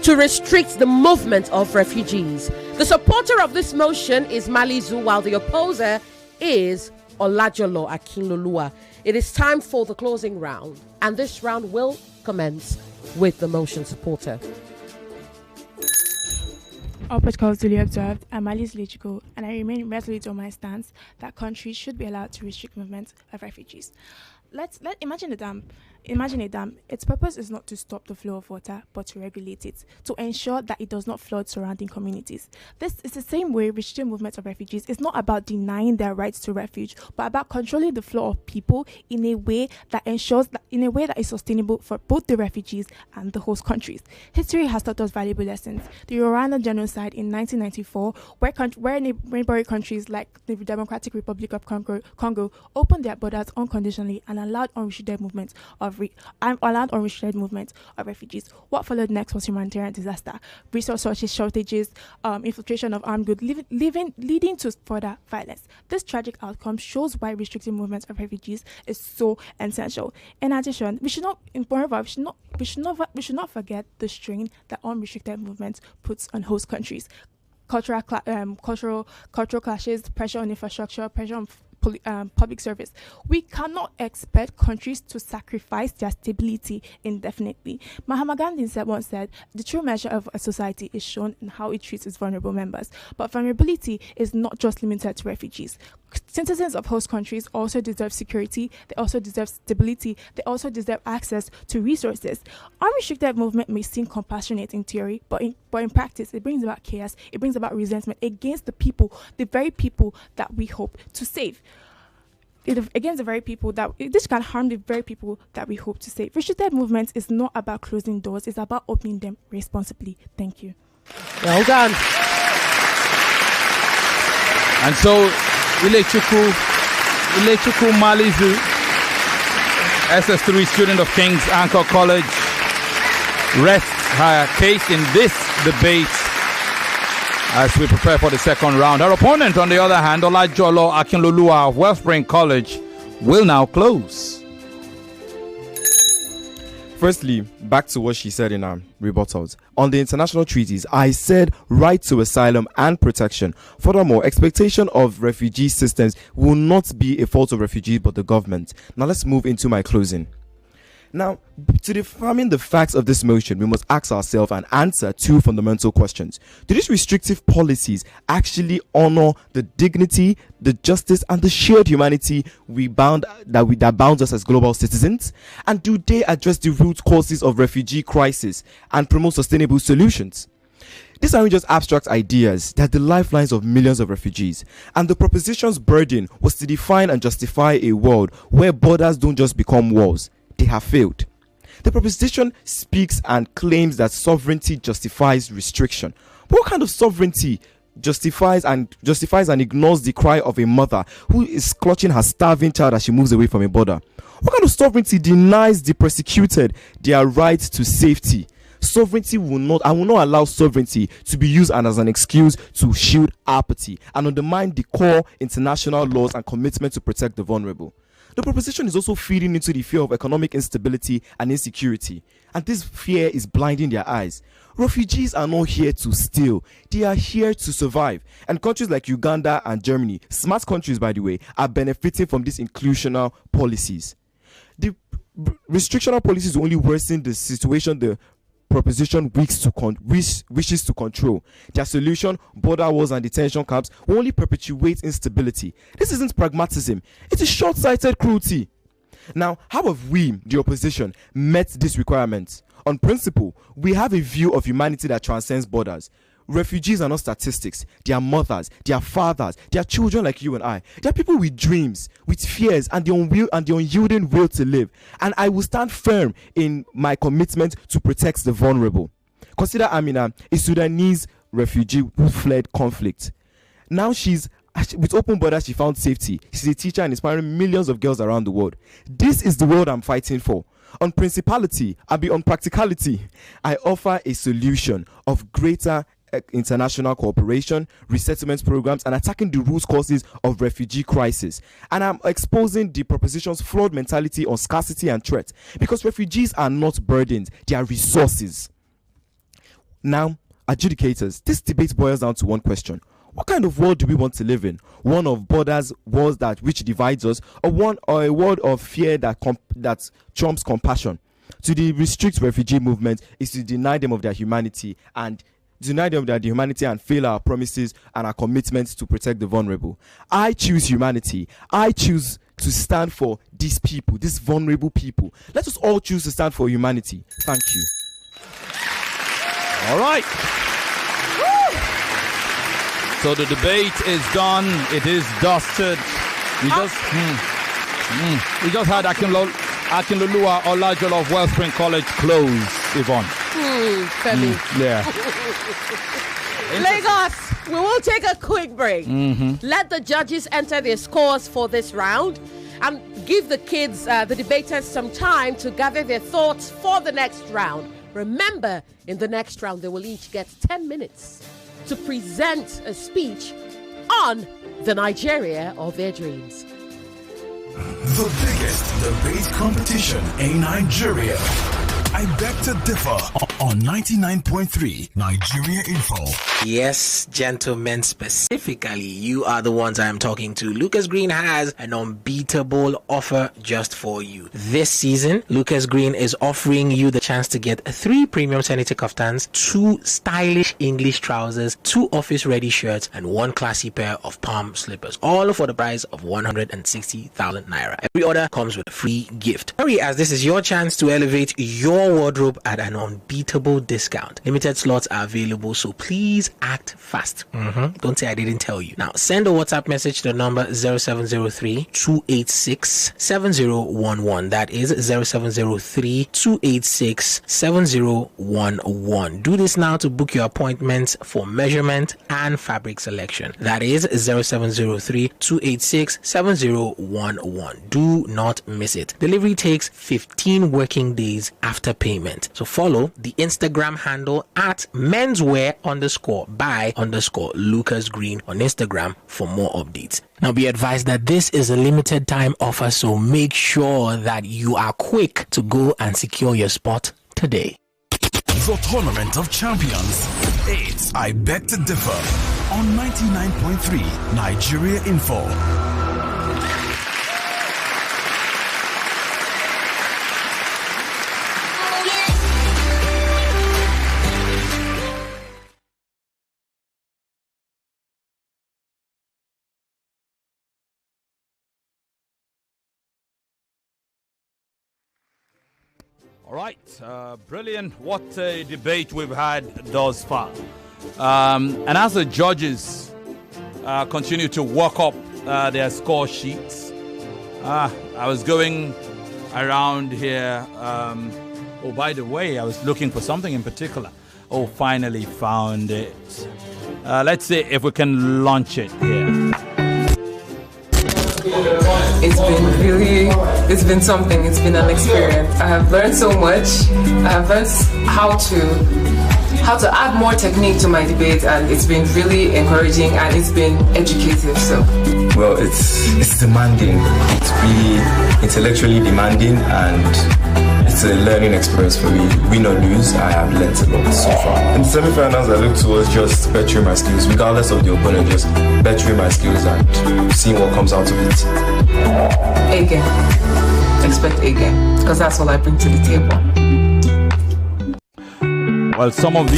to restrict the movement of refugees? The supporter of this motion is Malizu, while the opposer is Olajolo Akinloluwa. It is time for the closing round, and this round will commence with the motion supporter. All protocols duly observed. I'm Ilechukwu, and I remain resolute on my stance that countries should be allowed to restrict movement of refugees. Imagine a dam. Imagine a dam. Its purpose is not to stop the flow of water, but to regulate it, to ensure that it does not flood surrounding communities. This is the same way restricting movement of refugees is not about denying their rights to refuge, but about controlling the flow of people in a way that is sustainable for both the refugees and the host countries. History has taught us valuable lessons. The Rwanda genocide in 1994, where neighboring countries like the Democratic Republic of Congo opened their borders unconditionally and allowed unrestricted movement of refugees. What followed next was humanitarian disaster, resource shortages, infiltration of armed goods, leading to further violence. This tragic outcome shows why restricting movements of refugees is so essential. In addition, we should not forget the strain that unrestricted movement puts on host countries. Cultural clashes, pressure on infrastructure, pressure on public service. We cannot expect countries to sacrifice their stability indefinitely. Mahatma Gandhi once said, the true measure of a society is shown in how it treats its vulnerable members. But vulnerability is not just limited to refugees. Citizens of host countries also deserve security, they also deserve stability, they also deserve access to resources. Unrestricted movement may seem compassionate in theory, but in practice, it brings about chaos, it brings about resentment against the very people that we hope to save. Against the very people this can harm the very people that we hope to save. Restricted movement is not about closing doors, it's about opening them responsibly. Thank you. Well done. And so, Ilechukwu Malizu, SS3 student of King's Anchor College, rests her case in this debate as we prepare for the second round. Our opponent, on the other hand, Olajolo Akinloluwa of Wellspring College, will now close. Firstly, back to what she said in her rebuttals. On the international treaties, I said right to asylum and protection. Furthermore, expectation of refugee systems will not be a fault of refugees but the government. Now let's move into my closing. Now, to determine the facts of this motion, we must ask ourselves and answer two fundamental questions. Do these restrictive policies actually honor the dignity, the justice, and the shared humanity that bounds us as global citizens? And do they address the root causes of refugee crisis and promote sustainable solutions? These aren't just abstract ideas, they're the lifelines of millions of refugees. And the proposition's burden was to define and justify a world where borders don't just become walls. They have failed. The proposition speaks and claims that sovereignty justifies restriction. But what kind of sovereignty justifies and ignores the cry of a mother who is clutching her starving child as she moves away from a border? What kind of sovereignty denies the persecuted their right to safety? Sovereignty will not allow sovereignty to be used as an excuse to shield apathy and undermine the core international laws and commitment to protect the vulnerable. The proposition is also feeding into the fear of economic instability and insecurity, and this fear is blinding their eyes. Refugees are not here to steal, they are here to survive. And countries like Uganda and Germany, smart countries by the way, are benefiting from these inclusional policies. The restrictional policies only worsen the situation the proposition wishes to control. Their solution, border wars and detention camps, will only perpetuate instability. This isn't pragmatism, it is short-sighted cruelty. Now, how have we, the opposition, met these requirements? On principle, we have a view of humanity that transcends borders. Refugees are not statistics. They are mothers, they are fathers, they are children like you and I. They are people with dreams, with fears, and the unyielding will to live. And I will stand firm in my commitment to protect the vulnerable. Consider Amina, a Sudanese refugee who fled conflict. Now with open borders, she found safety. She's a teacher and inspiring millions of girls around the world. This is the world I'm fighting for. On principality, on practicality, I offer a solution of greater international cooperation, resettlement programs, and attacking the root causes of refugee crisis. And I'm exposing the proposition's flawed mentality on scarcity and threat, because refugees are not burdens, they are resources. Now, adjudicators, this debate boils down to one question. What kind of world do we want to live in? One of borders, walls which divides us, or a world of fear that trumps compassion? To restrict refugee movement is to deny them of their humanity and deny them their humanity, and fail our promises and our commitments to protect the vulnerable. I choose humanity. I choose to stand for these people, these vulnerable people. Let us all choose to stand for humanity. Thank you. All right. So the debate is done. It is dusted. We just had Akinloluwa Olajolo of Wellspring College close, Yvonne. Femi. Yeah. Lagos, we will take a quick break. Let the judges enter their scores for this round and give the kids, the debaters, some time to gather their thoughts for the next round. Remember, in the next round, they will each get 10 minutes to present a speech on the Nigeria of their dreams. The biggest debate competition in Nigeria. I beg to differ on 99.3 Nigeria Info. Yes, gentlemen, specifically, you are the ones I am talking to. Lucas Green has an unbeatable offer just for you. This season, Lucas Green is offering you the chance to get 3 premium Senator kaftans, 2 stylish English trousers, 2 office-ready shirts, and 1 classy pair of palm slippers, all for the price of 160,000 naira. Every order comes with a free gift. Hurry, as this is your chance to elevate your wardrobe at an unbeatable discount. Limited slots are available, so please act fast. Don't say I didn't tell you. Now, send a WhatsApp message to the number 0703-286-7011. That is 0703-286-7011. Do this now to book your appointments for measurement and fabric selection. That is 0703-286-7011. Do not miss it. Delivery takes 15 working days after payment. So follow the Instagram handle at menswear_by_Lucas Green on Instagram for more updates. Now be advised that this is a limited time offer, so make sure that you are quick to go and secure your spot today. The Tournament of Champions. It's I Beg to Differ on 99.3 Nigeria Info. All right, brilliant. What a debate we've had thus far. And as the judges continue to work up their score sheets, I was going around here. Oh, by the way, I was looking for something in particular. Oh, finally found it. Let's see if we can launch it here. It's been something. It's been an experience. I have learned so much. I have learned how to add more technique to my debate, and it's been really encouraging and it's been educative. So, well, it's demanding. It's really intellectually demanding, and it's a learning experience for me. Win or lose, I have learned a lot so far. In the semi-finals, I look towards just bettering my skills, regardless of the opponent, just bettering my skills and seeing what comes out of it. A game. Expect a game, because that's all I bring to the table. Well, some of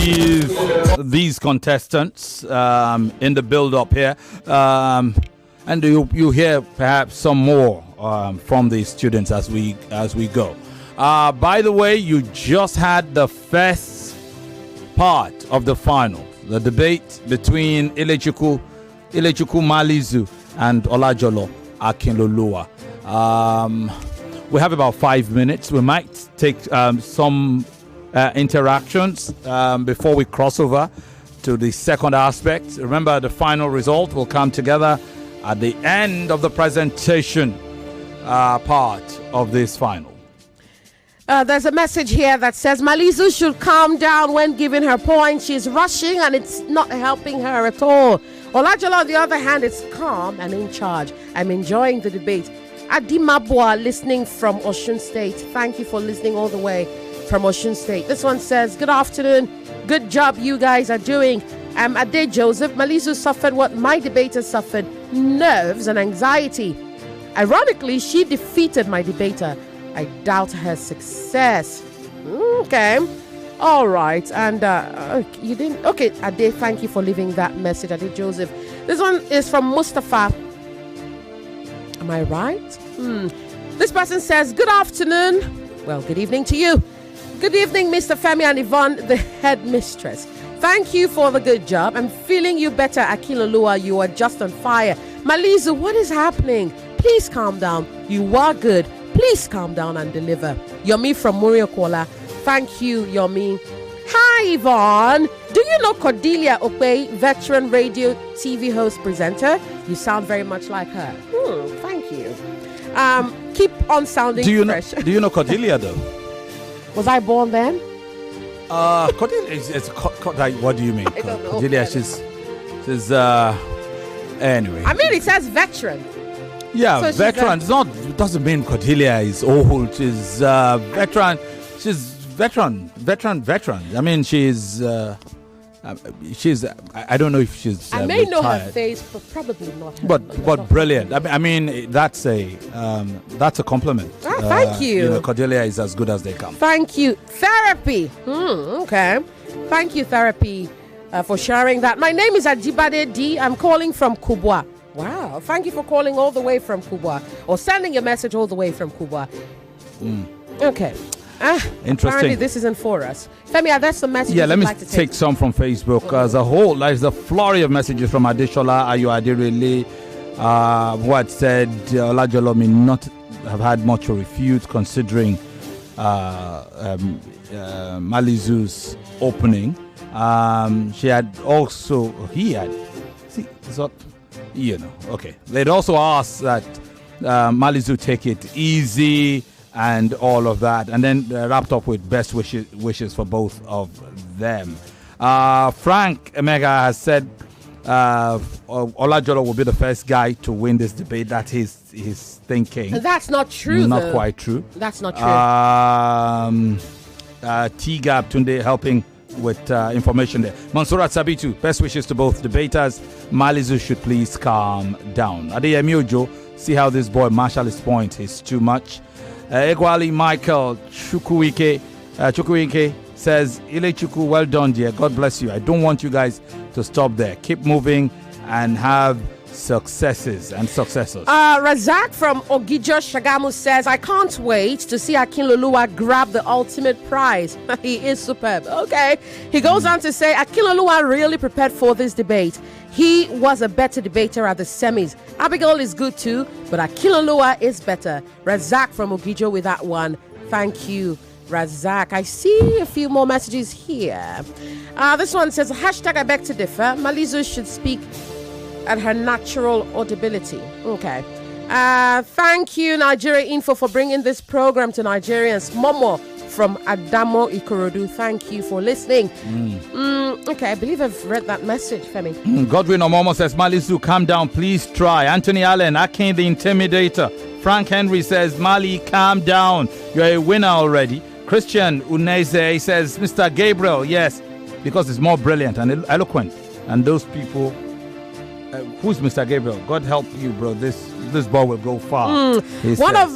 these contestants in the build-up here, and you hear perhaps some more from the students as we go. By the way, you just had the first part of the final, the debate between Ilechukwu Malizu and Olajolo Akinloluwa. We have about 5 minutes. We might take some interactions before we cross over to the second aspect. Remember, the final result will come together at the end of the presentation part of this final. There's a message here that says Malizu should calm down when giving her point. She's rushing and it's not helping her at all. Olajolo, on the other hand, is calm and in charge. I'm enjoying the debate. Adimabwa, listening from Osun State. Thank you for listening all the way from Osun State. This one says, good afternoon. Good job you guys are doing. Ade Joseph, Malizu suffered what my debater suffered, nerves and anxiety. Ironically, she defeated my debater. I doubt her success. Okay. All right. And you didn't. Okay, Ade, thank you for leaving that message, Ade Joseph. This one is from Mustafa. Am I right? This person says, good afternoon. Well, good evening to you. Good evening, Mr. Femi and Yvonne, the headmistress. Thank you for the good job. I'm feeling you better, Akinloluwa. You are just on fire. Malizu, what is happening? Please calm down. You are good. Please calm down and deliver. Yomi from Muriokola. Thank you, Yomi. Hi, Yvonne. Do you know Cordelia Okpe, veteran radio TV host presenter? You sound very much like her. Thank you. Keep on sounding fresh. Do you know Cordelia, though? Was I born then? Cordelia is what do you mean? Cordelia, she's anyway. I mean, it says veteran. Yeah, so veteran. It doesn't mean Cordelia is old. She's veteran. She's veteran. I mean, she's. I don't know if she's. I may retired. know her face, but probably not her. But brilliant. I mean, that's a compliment. Thank you. Cordelia is as good as they come. Thank you. Therapy. Okay. Thank you, therapy, for sharing that. My name is Ajibade D. I'm calling from Kubwa. Wow. Thank you for calling all the way from Kubwa, or sending your message all the way from Kubwa. Okay. Interesting. Apparently this isn't for us. Femi, are there some messages? Yeah, let me like to take some from Facebook. As a whole, there's a flurry of messages from Adeshola, Ayo Aderele, what said Olajolo may not have had much to refute considering Malizu's opening. Okay. They'd also asked that Malizu take it easy and all of that, and then wrapped up with best wishes for both of them. Frank Emega has said Olajolo will be the first guy to win this debate. That's his thinking. That's not true. Not quite true. That's not true. T-Gap Tunde helping with information there. Mansurat Sabitu, best wishes to both debaters. Malizu should please calm down. Adeyemi Ojo, see how this boy marshal his point. He's too much. Egwali Michael Chukwuike says, Ilechukwu, well done, dear. God bless you. I don't want you guys to stop there. Keep moving and have successes and successors. Razak from Ogijo Shagamu says, I can't wait to see Akinloluwa grab the ultimate prize. He is superb. Okay. He goes on to say, Akinloluwa really prepared for this debate. He was a better debater at the semis. Abigail is good too, but Akinloluwa is better. Razak from Ogijo with that one. Thank you, Razak. I see a few more messages here. This one says, hashtag I beg to differ. Malizu should speak at her natural audibility. Okay. Thank you, Nigeria Info, for bringing this program to Nigerians. Momo from Adamo Ikorodu, thank you for listening. Okay, I believe I've read that message, Femi. Godwin Omomo says, Malizu, calm down, please try. Anthony Allen, Akin the Intimidator. Frank Henry says, Mali, calm down. You're a winner already. Christian Uneze says, Mr. Gabriel, yes, because it's more brilliant and eloquent. And those people... who's Mr. Gabriel? God help you, bro. This ball will go far. One of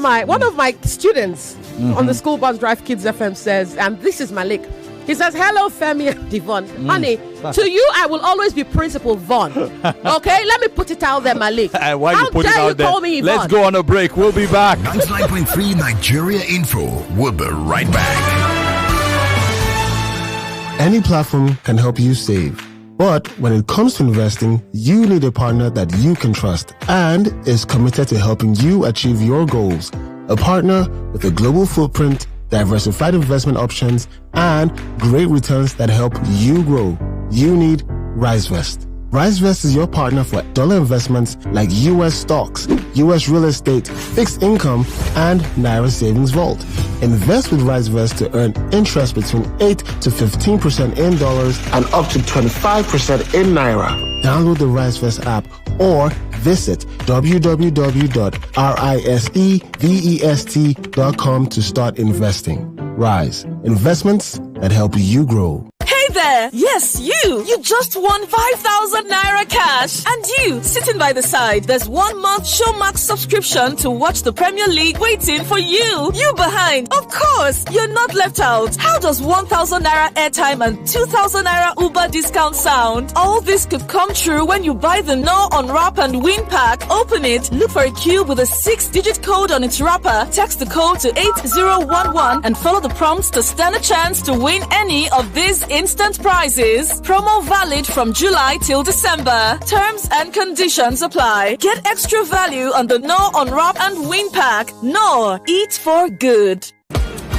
my students on the school bus drive Kids FM says, and this is Malik. He says, hello, Femi and Yvonne. Honey, to you, I will always be Principal Von. Okay? Let me put it out there, Malik. Why you put it out there? Call me Yvonne? Let's go on a break. We'll be back. 99.3 Nigeria Info. We'll be right back. Any platform can help you save. But when it comes to investing, you need a partner that you can trust and is committed to helping you achieve your goals. A partner with a global footprint, diversified investment options, and great returns that help you grow. You need RiseVest. RiseVest is your partner for dollar investments like U.S. stocks, U.S. real estate, fixed income, and Naira Savings Vault. Invest with RiseVest to earn interest between 8 to 15% in dollars and up to 25% in Naira. Download the RiseVest app or visit www.risevest.com to start investing. Rise. Investments that help you grow. Hey there? Yes, you. You just won 5,000 naira cash. And you, sitting by the side, there's 1 month Showmax subscription to watch the Premier League waiting for you. You behind. Of course, you're not left out. How does 1,000 naira airtime and 2,000 naira Uber discount sound? All this could come true when you buy the No Unwrap and Win pack. Open it, look for a cube with a 6-digit code on its wrapper. Text the code to 8011 and follow the prompts to stand a chance to win any of these instant prizes. Promo valid from July till December. Terms and conditions apply. Get extra value on the No Unwrap and Win pack. No, eat for good.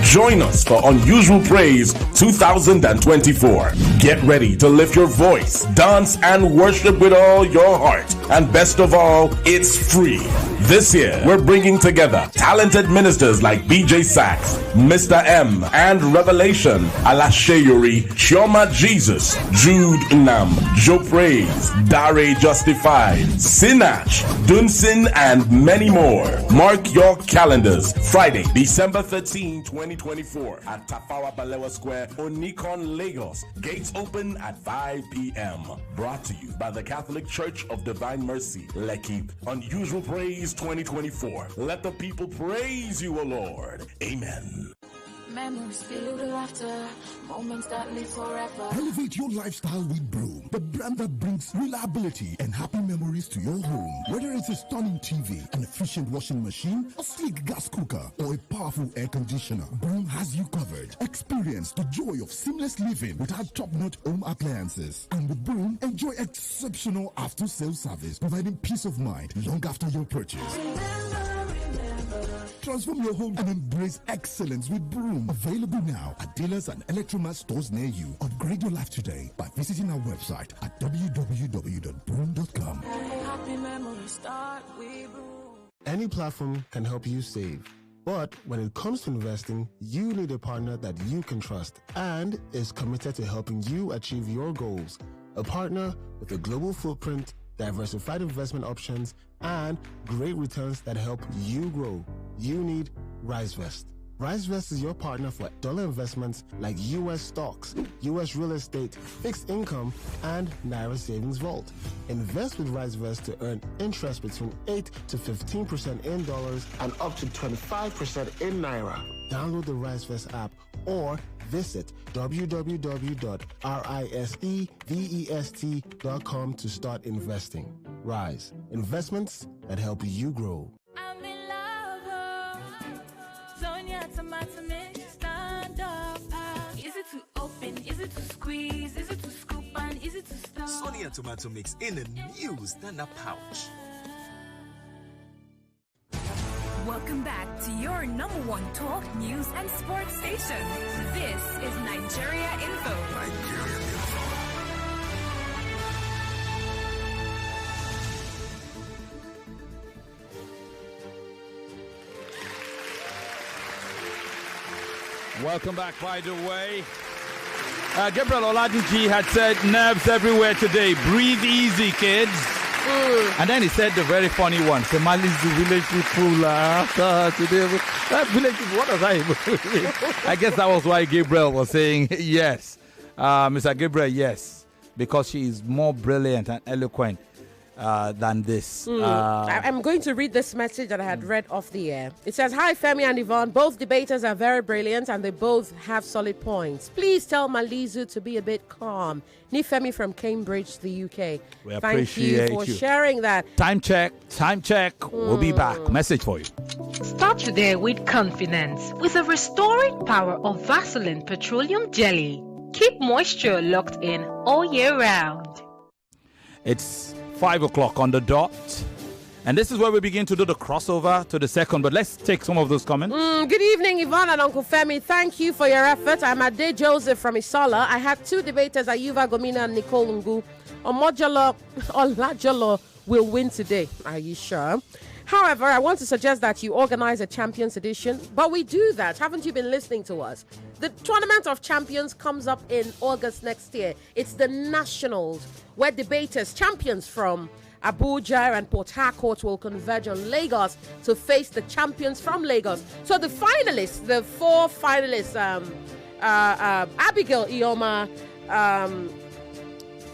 Join us for Unusual Praise 2024. Get ready to lift your voice, dance, and worship with all your heart. And best of all, it's free. This year, we're bringing together talented ministers like BJ Sachs, Mr. M, and Revelation, Alasheyori, Chioma Jesus, Jude Nam, Joe Praise, Dare Justified, Sinach, Dunsin, and many more. Mark your calendars. Friday, December 13, 2024 at Tafawa Balewa Square, Onikon, Lagos. Gates open at 5 p.m. Brought to you by the Catholic Church of Divine Mercy, Lekki. Unusual Praise 2024. Let the people praise you, O Lord. Amen. Memories filled with laughter, moments that live forever. Elevate your lifestyle with Broom, the brand that brings reliability and happy memories to your home. Whether it's a stunning TV, an efficient washing machine, a sleek gas cooker, or a powerful air conditioner, Broom has you covered. Experience the joy of seamless living with our top-notch home appliances. And with Broom, enjoy exceptional after-sales service, providing peace of mind long after your purchase. Transform your home and embrace excellence with Broom. Available now at dealers and Electromat stores near you. Upgrade your life today by visiting our website at www.broom.com. Happy memories start with Broom. Any platform can help you save. But when it comes to investing, you need a partner that you can trust and is committed to helping you achieve your goals. A partner with a global footprint, diversified investment options, and great returns that help you grow. You need RiseVest. RiseVest is your partner for dollar investments like U.S. stocks, U.S. real estate, fixed income, and Naira Savings Vault. Invest with RiseVest to earn interest between 8 to 15% in dollars and up to 25% in Naira. Download the RiseVest app or visit www.risevest.com to start investing. Rise. Investments that help you grow. I'm in love. Sonia tomato mix, stand up. Is it to open? Is it to squeeze? Is it to scoop? And is it to stir? Sonia tomato mix in a new stand-up pouch. Welcome back to your number one talk, news, and sports station. This is Nigeria Info. Welcome back, by the way. Gabriel Oladiji had said nerves everywhere today. Breathe easy, kids. And then he said the very funny one. The Malizu village people today. That village, what does I even mean? I guess that was why Gabriel was saying yes. Mr. Gabriel, yes. Because she is more brilliant and eloquent than this. I'm going to read this message that I had read off the air. It says, "Hi, Femi and Yvonne. Both debaters are very brilliant and they both have solid points. Please tell Malizu to be a bit calm. Femi from Cambridge, the UK. We Thank you for sharing that. Time check. We'll be back. Message for you. Start today with confidence with a restoring power of Vaseline Petroleum Jelly. Keep moisture locked in all year round. It's 5 o'clock on the dot. And this is where we begin to do the crossover to the second. But let's take some of those comments. Good evening, Yvonne and Uncle Femi. Thank you for your effort. I'm Ade Joseph from Isola. I had two debaters, Ayuva Gomina and Nicole Ngu. Olajolo will win today. Are you sure? However, I want to suggest that you organize a Champions Edition. But we do that. Haven't you been listening to us? The Tournament of Champions comes up in August next year. It's the Nationals, where debaters, champions from Abuja and Port Harcourt will converge on Lagos to face the champions from Lagos. So the finalists, the four finalists, Abigail Ioma,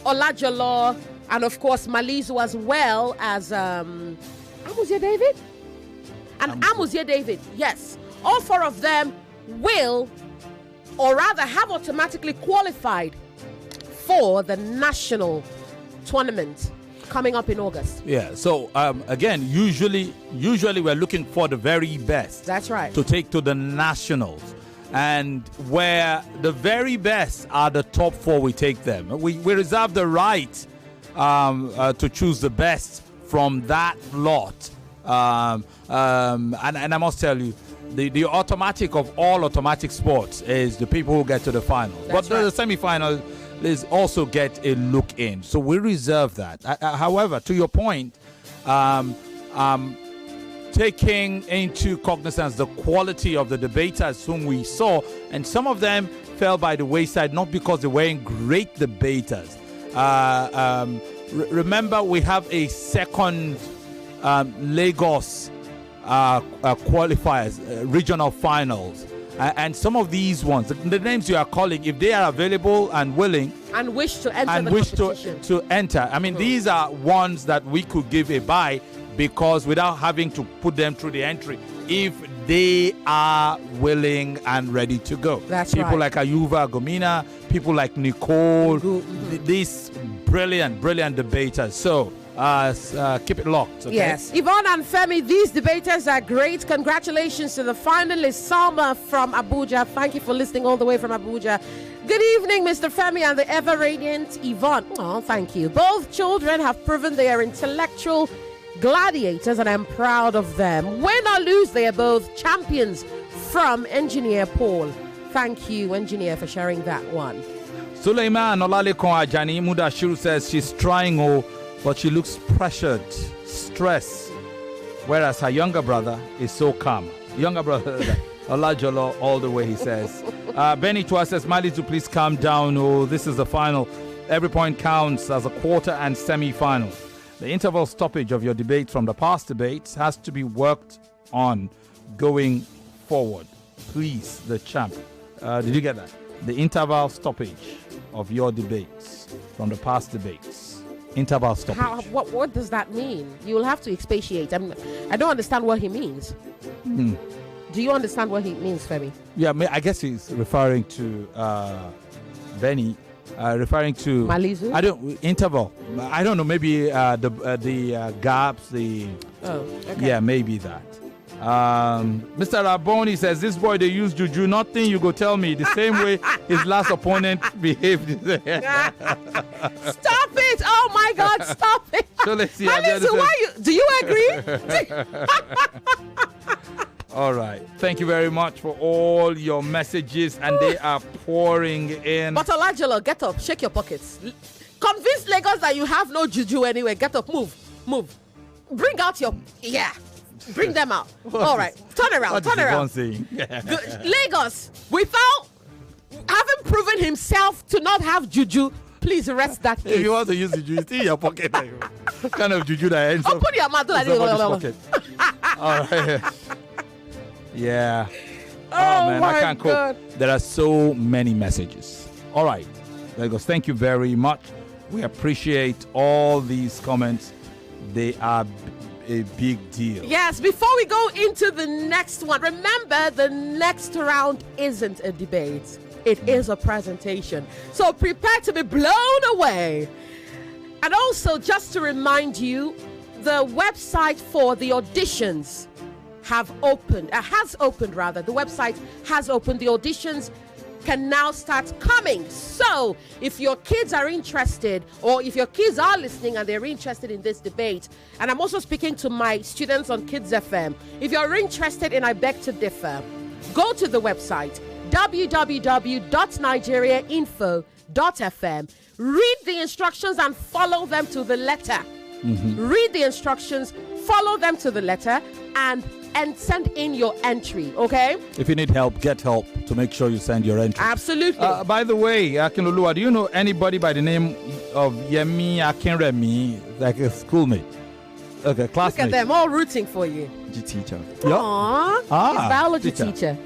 Olajolo, and of course Malizu, as well as Amuzie David. And Amuzie David, yes. All 4 of them will, or rather have automatically qualified for the national tournament coming up in August. Yeah, so again, usually we're looking for the very best. That's right. To take to the nationals. And where the very best are the top 4, we take them. We reserve the right to choose the best from that lot. And I must tell you, the automatic of all automatic sports is the people who get to the finals. But the semi-final is also get a look in. So we reserve that. However, to your point, taking into cognizance the quality of the debaters whom we saw, and some of them fell by the wayside, not because they weren't great debaters. Remember, we have a second Lagos qualifiers, regional finals. And some of these ones, the names you are calling, if they are available and willing and wish to enter and the wish competition. to enter, I mean, these are ones that we could give a buy, because without having to put them through the entry, if they are willing and ready to go. That's people right. like Ayuva Gomina, people like Nicole, these brilliant debaters. So keep it locked. Okay? Yes. Yvonne and Femi, these debaters are great. Congratulations to the finalists. Salma from Abuja. Thank you for listening all the way from Abuja. Good evening, Mr. Femi and the ever-radiant Yvonne. Oh, thank you. Both children have proven they are intellectual gladiators, and I'm proud of them. Win or lose, they are both champions. From Engineer Paul. Thank you, Engineer, for sharing that one. Suleiman Olalekon Ajani Mudashiru says she's trying, but she looks pressured, stressed, whereas her younger brother is so calm. Younger brother, Olajolo, all the way, he says. Benny Tua says, Malizu, please calm down. Oh, this is the final. Every point counts as a quarter and semi-final. The interval stoppage of your debate from the past debates has to be worked on going forward. Please, the champ. Did you get that? The interval stoppage of your debates from the past debates. Interval stoppage. What does that mean? You will have to expatiate. I don't understand what he means. Do you understand what he means, Femi? Yeah, I guess he's referring to Benny. Referring to Malizu? Interval. I don't know. Maybe the gaps. Okay. Yeah, maybe that. Mr. Raboni says this boy they use juju. Nothing you go tell me. The same way his last opponent behaved. Stop it! Oh my God! Stop it! So let's see. Malizu, do you agree? All right. Thank you very much for all your messages, and they are pouring in. But Olajolo, get up, shake your pockets. Convince Lagos that you have no juju anyway. Get up, move. Bring out your bring them out. All right, turn around. Lagos, without having proven himself to not have juju, please arrest that case. If you want to use the juju, it's in your pocket. What kind of juju that ends up? Put your mouth like pocket. All right. Yeah. Oh man, my I can't God. cope. There are so many messages. All right. Lagos, thank you very much. We appreciate all these comments. They are a big deal. Yes, before we go into the next one, remember the next round isn't a debate. It is a presentation. So prepare to be blown away. And also, just to remind you, the website for the auditions has opened. The website has opened. The auditions can now start coming. So if your kids are interested, or if your kids are listening and they're interested in this debate, and I'm also speaking to my students on Kids FM, if you're interested in I Beg to Differ, go to the website www.nigeriainfo.fm, read the instructions and follow them to the letter. Read the instructions, follow them to the letter, and send in your entry, okay? If you need help, get help to make sure you send your entry. Absolutely. By the way, Akinloluwa, do you know anybody by the name of Yemi Akinremi, like a schoolmate? Okay, classmate. Look at them all rooting for you. Teacher. Aww, he's biology teacher.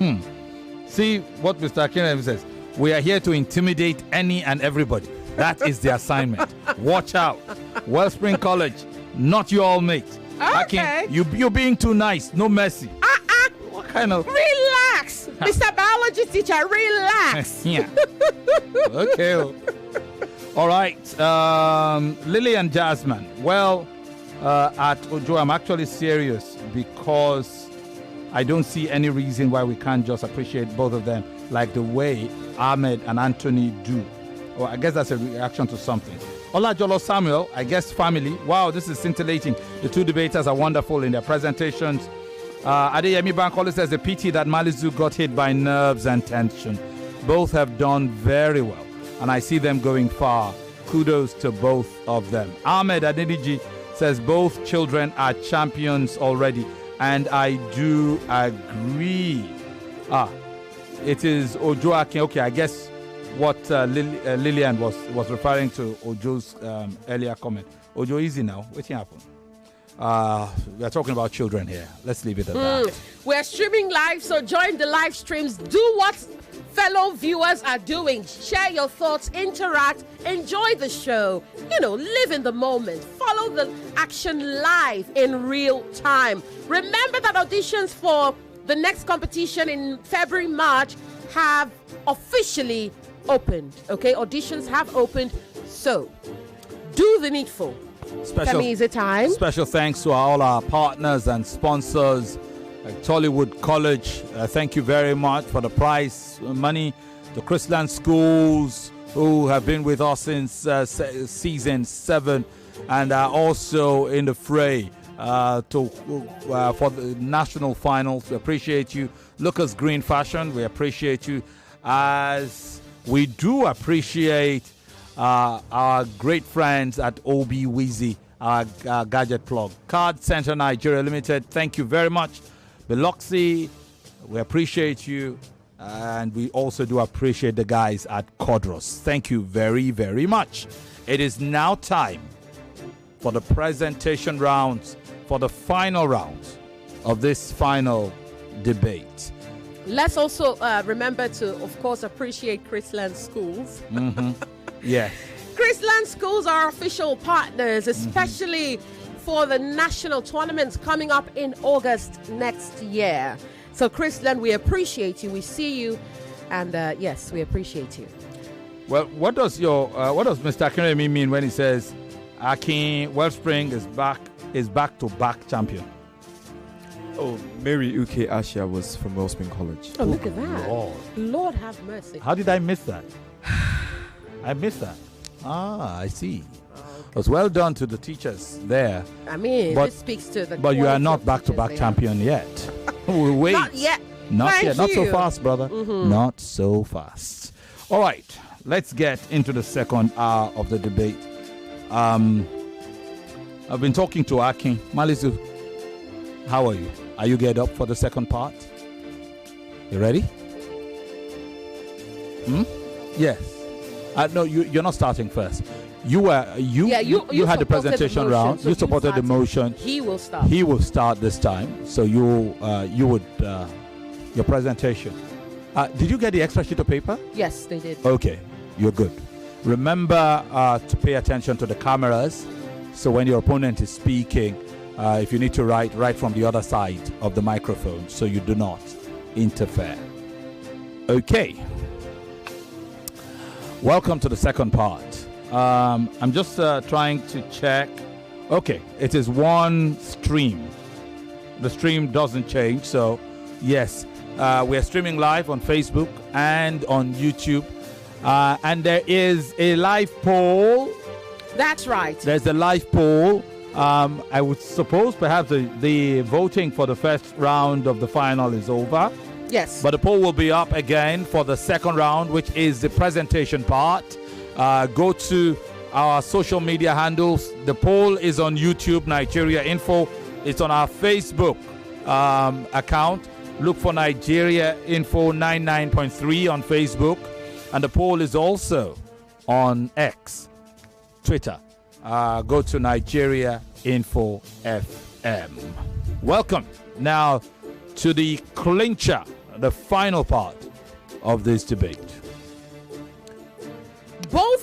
See what Mr. Akinremi says. We are here to intimidate any and everybody. That is the assignment. Watch out. Wellspring College, not your all mate. Okay. You're being too nice. No mercy. What kind of... Relax. Mr. Biology teacher, relax. Yeah. Okay. All right. Lily and Jasmine. Well, at Ojo, I'm actually serious because I don't see any reason why we can't just appreciate both of them like the way Ahmed and Anthony do. Well, I guess that's a reaction to something. Olajolo Samuel, I guess family. Wow, this is scintillating. The two debaters are wonderful in their presentations. Adeyemi Bankole says the pity that Malizu got hit by nerves and tension. Both have done very well, and I see them going far. Kudos to both of them. Ahmed Adeniji says both children are champions already, and I do agree. It is Ojo Akin. Okay, I guess what Lillian was referring to Ojo's earlier comment. Ojo, easy now. What happened? We are talking about children here. Let's leave it at that. We're streaming live, so join the live streams. Do what fellow viewers are doing. Share your thoughts, interact, enjoy the show. Live in the moment. Follow the action live in real time. Remember that auditions for the next competition in February, March have officially opened. Okay, auditions have opened. So, do the needful. Femi, is it time? Special thanks to all our partners and sponsors at Tollywood College. Thank you very much for the prize money. The Chrisland Schools, who have been with us since season 7 and are also in the fray for the national finals. We appreciate you. Lucas Green Fashion, we appreciate you, as we do appreciate our great friends at OB-Weezy, our gadget plug. Card Center Nigeria Limited, thank you very much. Biloxi, we appreciate you. And we also do appreciate the guys at Codros. Thank you very, very much. It is now time for the presentation rounds, for the final rounds of this final debate. Let's also remember to, of course, appreciate Chrisland Schools. Yes. Chrisland Schools are official partners, especially for the national tournaments coming up in August next year. So, Chrisland, we appreciate you. We see you, and yes, we appreciate you. Well, what does Mr. Akinloluwa mean when he says Wellspring is back-to-back champion? Oh, Mary Uke Ashia was from Wellspring College. Oh, look at that! Lord have mercy. How did I miss that? I missed that. I see. It was well done to the teachers there. I mean, this speaks to the. But you are not back-to-back champion yet. We'll wait. Not yet. Not yet. Not so fast, brother. Not so fast. All right. Let's get into the second hour of the debate. I've been talking to Akin. Malizu, how are you? Are you geared up for the second part? You ready? Yes. No, you're not starting first. You had the presentation round. So you supported the motion. He will start. He will start this time. So you would your presentation. Did you get the extra sheet of paper? Yes, they did. Okay, you're good. Remember to pay attention to the cameras. So when your opponent is speaking, if you need to write from the other side of the microphone, so you do not interfere. Okay. Welcome to the second part. I'm just trying to check. Okay, it is one stream. The stream doesn't change, so yes, we're streaming live on Facebook and on YouTube. And there is a live poll. That's right. There's a live poll. I would suppose perhaps the voting for the first round of the final is over. Yes. But the poll will be up again for the second round, which is the presentation part. Go to our social media handles. The poll is on YouTube, Nigeria Info. It's on our Facebook account. Look for Nigeria Info 99.3 on Facebook. And the poll is also on X, Twitter. Go to Nigeria Info FM. Welcome now to the clincher, the final part of this debate.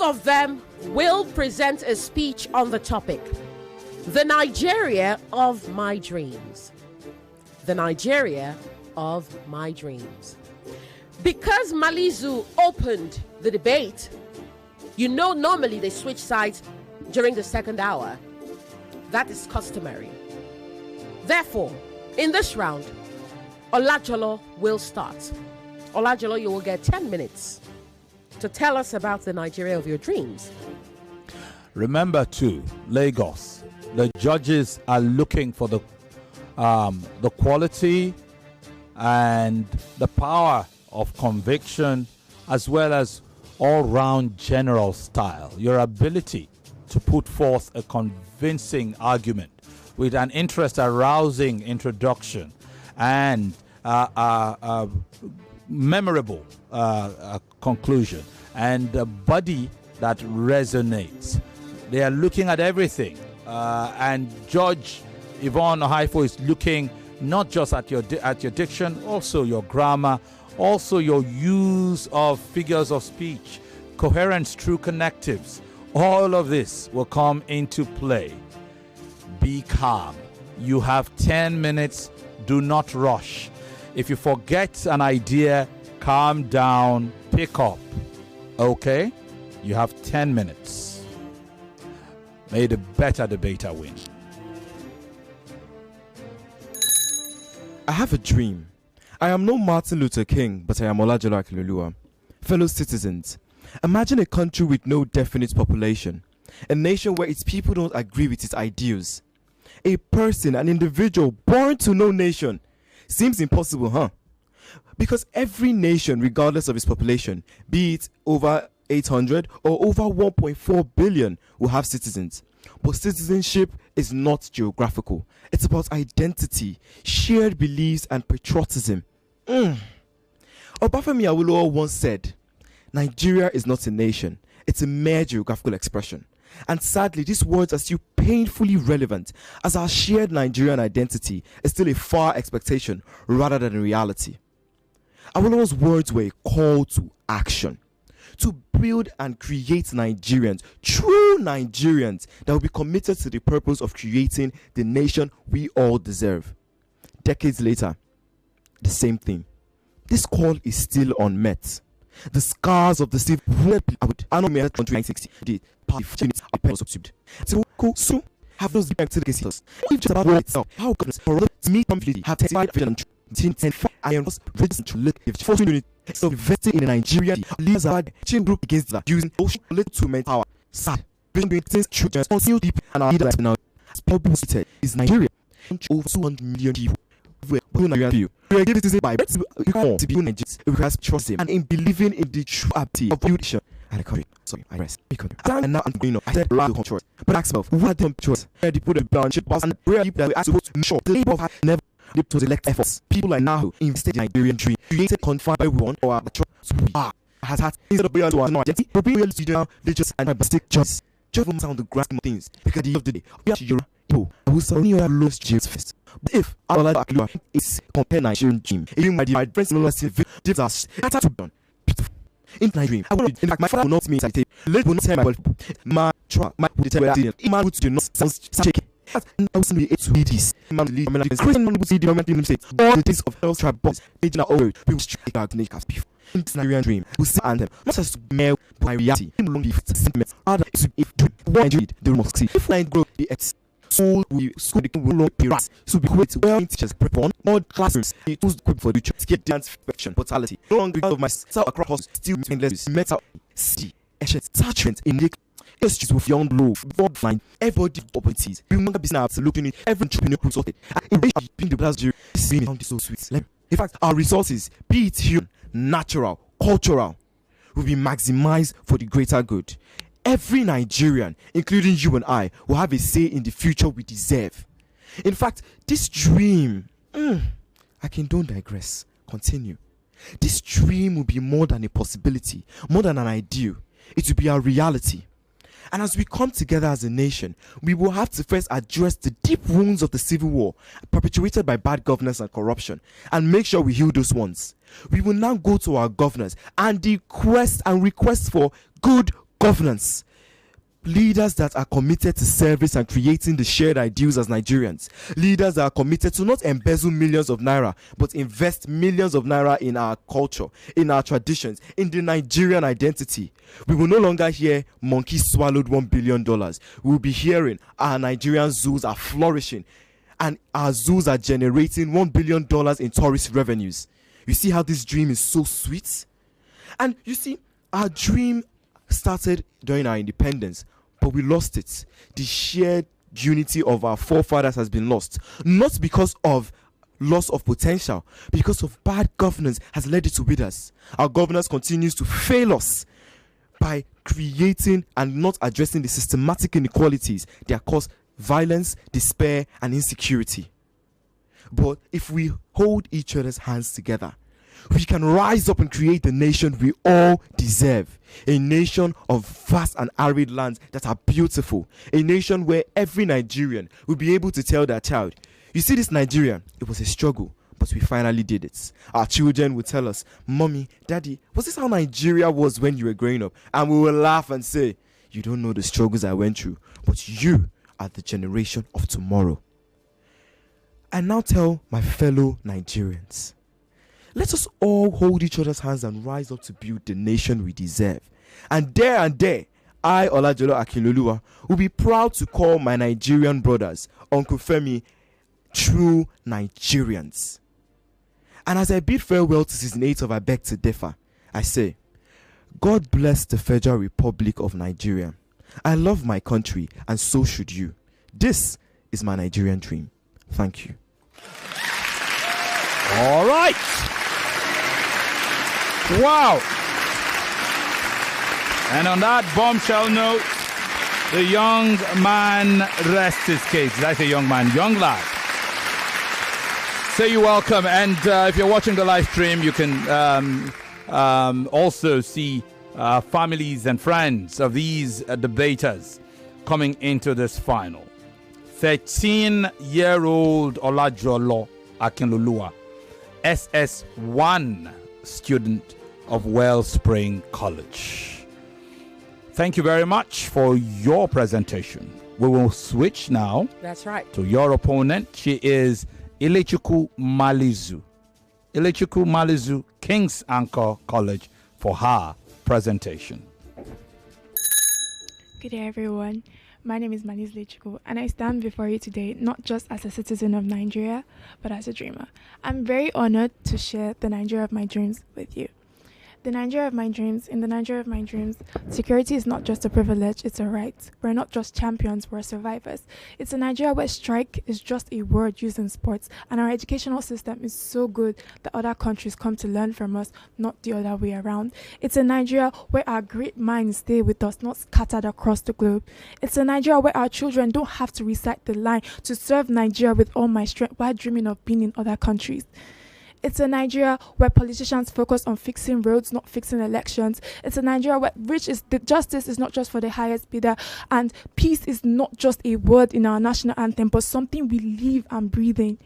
Both of them will present a speech on the topic, the Nigeria of my dreams. The Nigeria of my dreams. Because Malizu opened the debate, you know normally they switch sides during the second hour. That is customary. Therefore, in this round, Olajolo will start. Olajolo, you will get 10 minutes to tell us about the Nigeria of your dreams. Remember too, Lagos, the judges are looking for the quality and the power of conviction, as well as all-round general style, your ability to put forth a convincing argument with an interest-arousing introduction and a memorable conclusion, and a body that resonates. They are looking at everything, and Judge Yvonne Okhaifo is looking not just at your diction, also your grammar, also your use of figures of speech, coherence through connectives. All of this will come into play. Be calm. You have 10 minutes. Do not rush. If you forget an idea, calm down, pick up. Okay? You have 10 minutes. May the better debater win. I have a dream. I am no Martin Luther King, but I am Olajolo Akinloluwa. Fellow citizens, imagine a country with no definite population, a nation where its people don't agree with its ideals. A person, an individual born to no nation. Seems impossible, huh? Because every nation, regardless of its population, be it over 800 or over 1.4 billion, will have citizens. But citizenship is not geographical. It's about identity, shared beliefs, and patriotism. Obafemi Awolowo once said, Nigeria is not a nation, it's a mere geographical expression. And sadly, these words are still painfully relevant, as our shared Nigerian identity is still a far expectation rather than a reality. Awolowo's words were a call to action, to build and create Nigerians, true Nigerians, that will be committed to the purpose of creating the nation we all deserve. Decades later, the same thing. This call is still unmet. The scars of the civil war country 1960 did part units are pen substituted. So have those back to the cases. If just about war itself, how could for to meet completely have testified and I am registered to look if forcing unit so investing in Nigeria leaders are chain group against that using social to manpower. Sad. Bringing things children continue deep and our leaders now as people stated is Nigeria. Over 200 million people. We are given citizens by to be Nigerians. It requires trust him and in believing in the true ability of education and the country. Sorry, I rest. And now I'm going on. I said right to choice. But ask myself, who had them choice? Where they put a branch and where people that were supposed to ensure the labor had never lived to elect efforts. People like now invested in Nigerian dream, created confined by one or the choice we are has had instead of being to our identity, but being real to now they just and mistake choice. Just from sound the grand scheme of things. Because at the end of the day, we are Europe. I will only have lost James first. But if our life is compared Nigerian dream, even my friends in the dips are scattered to burn. Beautiful. In my dream, I will in fact my father will not mean I take. Let will not tell my wife. My truck, my determination. Man would do not sounds shaking. And I was able to read this. Man lead my life. Christian man will see the moment in state. All the things of health tribe boss. Regional old. We will strike our nation as before. In this Nigerian dream, we see anthem. Not just male by reality. In long life sentiments. Other is if one dream, they will succeed. If line grow the X. School the king will not be right. So be quick well teachers prep on all classrooms. It was good for the church. Get dance perfection, mortality. No longer of myself across still endless mental city, attachment in the issues with young low, borderline, everybody opportunities. Remember business looking at every entrepreneur who sorted. And in being the blast jury, this sound is so sweet. In fact, our resources, be it human, natural, cultural, will be maximized for the greater good. Every Nigerian, including you and I, will have a say in the future we deserve. In fact, this dream, I don't digress. Continue. This dream will be more than a possibility, more than an ideal. It will be our reality. And as we come together as a nation, we will have to first address the deep wounds of the civil war perpetuated by bad governance and corruption and make sure we heal those ones. We will now go to our governors and request for good governance. Leaders that are committed to service and creating the shared ideals as Nigerians. Leaders that are committed to not embezzle millions of naira, but invest millions of naira in our culture, in our traditions, in the Nigerian identity. We will no longer hear monkey swallowed $1 billion. We will be hearing our Nigerian zoos are flourishing and our zoos are generating $1 billion in tourist revenues. You see how this dream is so sweet? And you see, our dream started during our independence, but we lost it. The shared unity of our forefathers has been lost, not because of loss of potential, because of bad governance has led it to with us. Our governance continues to fail us by creating and not addressing the systematic inequalities that cause violence, despair, and insecurity. But if we hold each other's hands together, we can rise up and create the nation we all deserve. A nation of vast and arid lands that are beautiful. A nation where every Nigerian will be able to tell their child, you see this Nigeria, it was a struggle, but we finally did it. Our children will tell us, Mommy, Daddy, was this how Nigeria was when you were growing up? And we will laugh and say, you don't know the struggles I went through, but you are the generation of tomorrow. I now tell my fellow Nigerians, let us all hold each other's hands and rise up to build the nation we deserve. And there, I, Olajolo Akinloluwa, will be proud to call my Nigerian brothers, Uncle Femi, true Nigerians. And as I bid farewell to season 8 of I Beg to Differ, I say, God bless the Federal Republic of Nigeria. I love my country, and so should you. This is my Nigerian dream. Thank you. All right. Wow. And on that bombshell note, the young man rests his case. Did I say young man? Young lad. Say you're welcome. And if you're watching the live stream, you can also see families and friends of these debaters coming into this final. 13-year-old Olajolo Akinloluwa, SS1 student of Wellspring College. Thank you very much for your presentation. We will switch now. That's right. To your opponent. She is Ilechukwu Malizu. Ilechukwu Malizu, King's Anchor College, for her presentation. Good day, everyone. My name is Malizu Ilechukwu, and I stand before you today not just as a citizen of Nigeria, but as a dreamer. I'm very honored to share the Nigeria of my dreams with you. In the Nigeria of my dreams, security is not just a privilege, it's a right. We're not just champions, we're survivors. It's a Nigeria where strike is just a word used in sports, and our educational system is so good that other countries come to learn from us, not the other way around. It's a Nigeria where our great minds stay with us, not scattered across the globe. It's a Nigeria where our children don't have to recite the line to serve Nigeria with all my strength while dreaming of being in other countries. It's a Nigeria where politicians focus on fixing roads, not fixing elections. It's a Nigeria where justice is not just for the highest bidder, and peace is not just a word in our national anthem, but something we live and breathe in.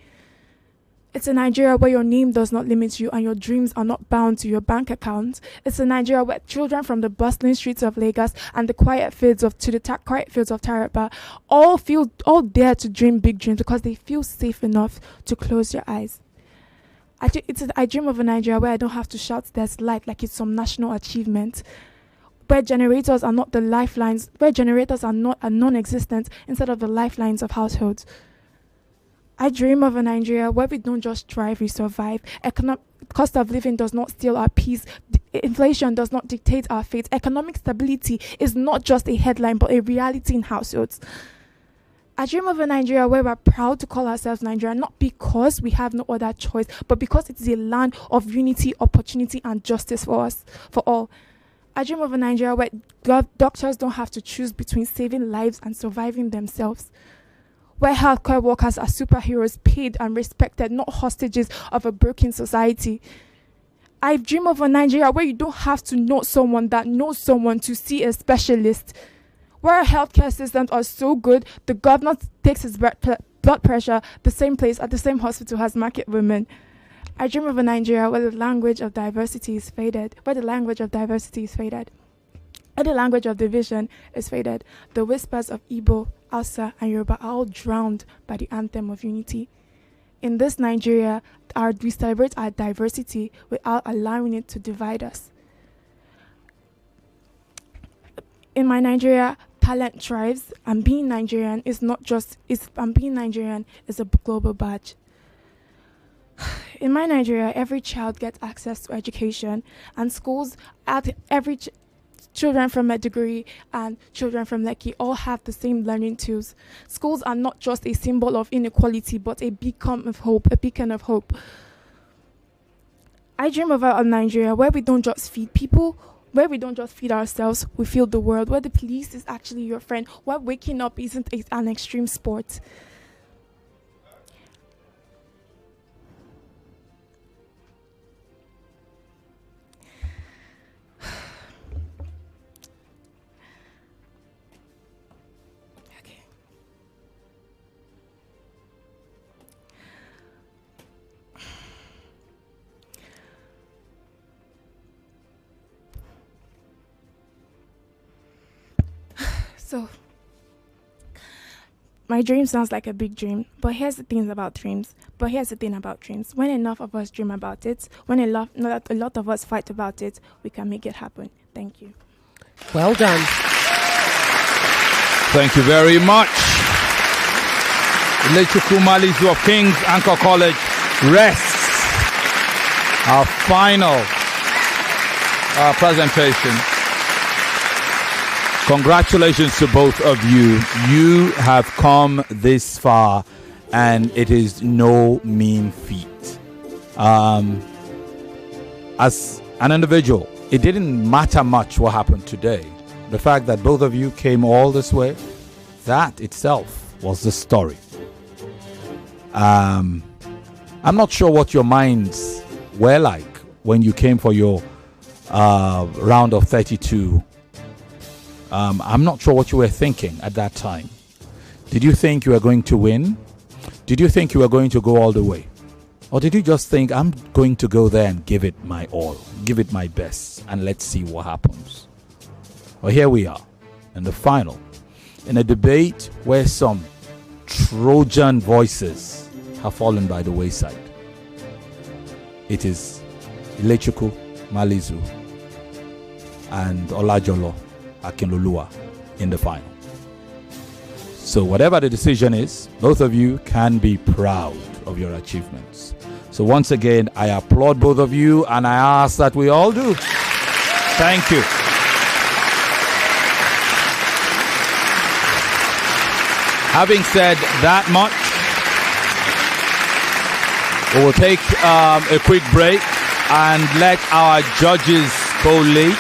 It's a Nigeria where your name does not limit you and your dreams are not bound to your bank account. It's a Nigeria where children from the bustling streets of Lagos and the quiet fields of Taraba all dare to dream big dreams because they feel safe enough to close your eyes. I dream of a Nigeria where I don't have to shout there's light like it's some national achievement, where generators are not the lifelines, where generators are non-existent instead of the lifelines of households. I dream of a Nigeria where we don't just thrive, we survive. Cost of living does not steal our peace. Inflation does not dictate our fate. Economic stability is not just a headline, but a reality in households. I dream of a Nigeria where we're proud to call ourselves Nigeria, not because we have no other choice, but because it's a land of unity, opportunity, and justice for us, for all. I dream of a Nigeria where doctors don't have to choose between saving lives and surviving themselves, where healthcare workers are superheroes, paid and respected, not hostages of a broken society. I dream of a Nigeria where you don't have to know someone that knows someone to see a specialist, where our healthcare systems are so good, the governor takes his blood pressure the same place at the same hospital as market women. I dream of a Nigeria where the language of diversity is faded, The language of division is faded. The whispers of Igbo, Hausa, and Yoruba are all drowned by the anthem of unity. In this Nigeria, we celebrate our diversity without allowing it to divide us. In my Nigeria, talent thrives, and being Nigerian is not just being Nigerian is a global badge. In my Nigeria, every child gets access to education, and schools at children from Maiduguri and children from Lekki all have the same learning tools. Schools are not just a symbol of inequality, but a beacon of hope. I dream of a Nigeria where we don't just feed people, where we don't just feed ourselves, we feed the world, where the police is actually your friend, where waking up isn't an extreme sport. So, my dream sounds like a big dream, but here's the thing about dreams. When enough of us dream about it, when a lot of us fight about it, we can make it happen. Thank you. Well done. Thank you very much. Ilechukwu Malizu of King's Anchor College rests our final presentation. Congratulations to both of you. You have come this far, and it is no mean feat. As an individual, it didn't matter much what happened today. The fact that both of you came all this way, that itself was the story. I'm not sure what your minds were like when you came for your round of 32. I'm not sure what you were thinking at that time. Did you think you were going to win? Did you think you were going to go all the way? Or did you just think, I'm going to go there and give it my all, give it my best, and let's see what happens? Well, here we are in the final, in a debate where some Trojan voices have fallen by the wayside. It is Ilechukwu Malizu and Olajolo Akinloluwa in the final. So whatever the decision is, both of you can be proud of your achievements. So once again, I applaud both of you, and I ask that we all do. Thank you. Having said that much, we will take a quick break and let our judges collate.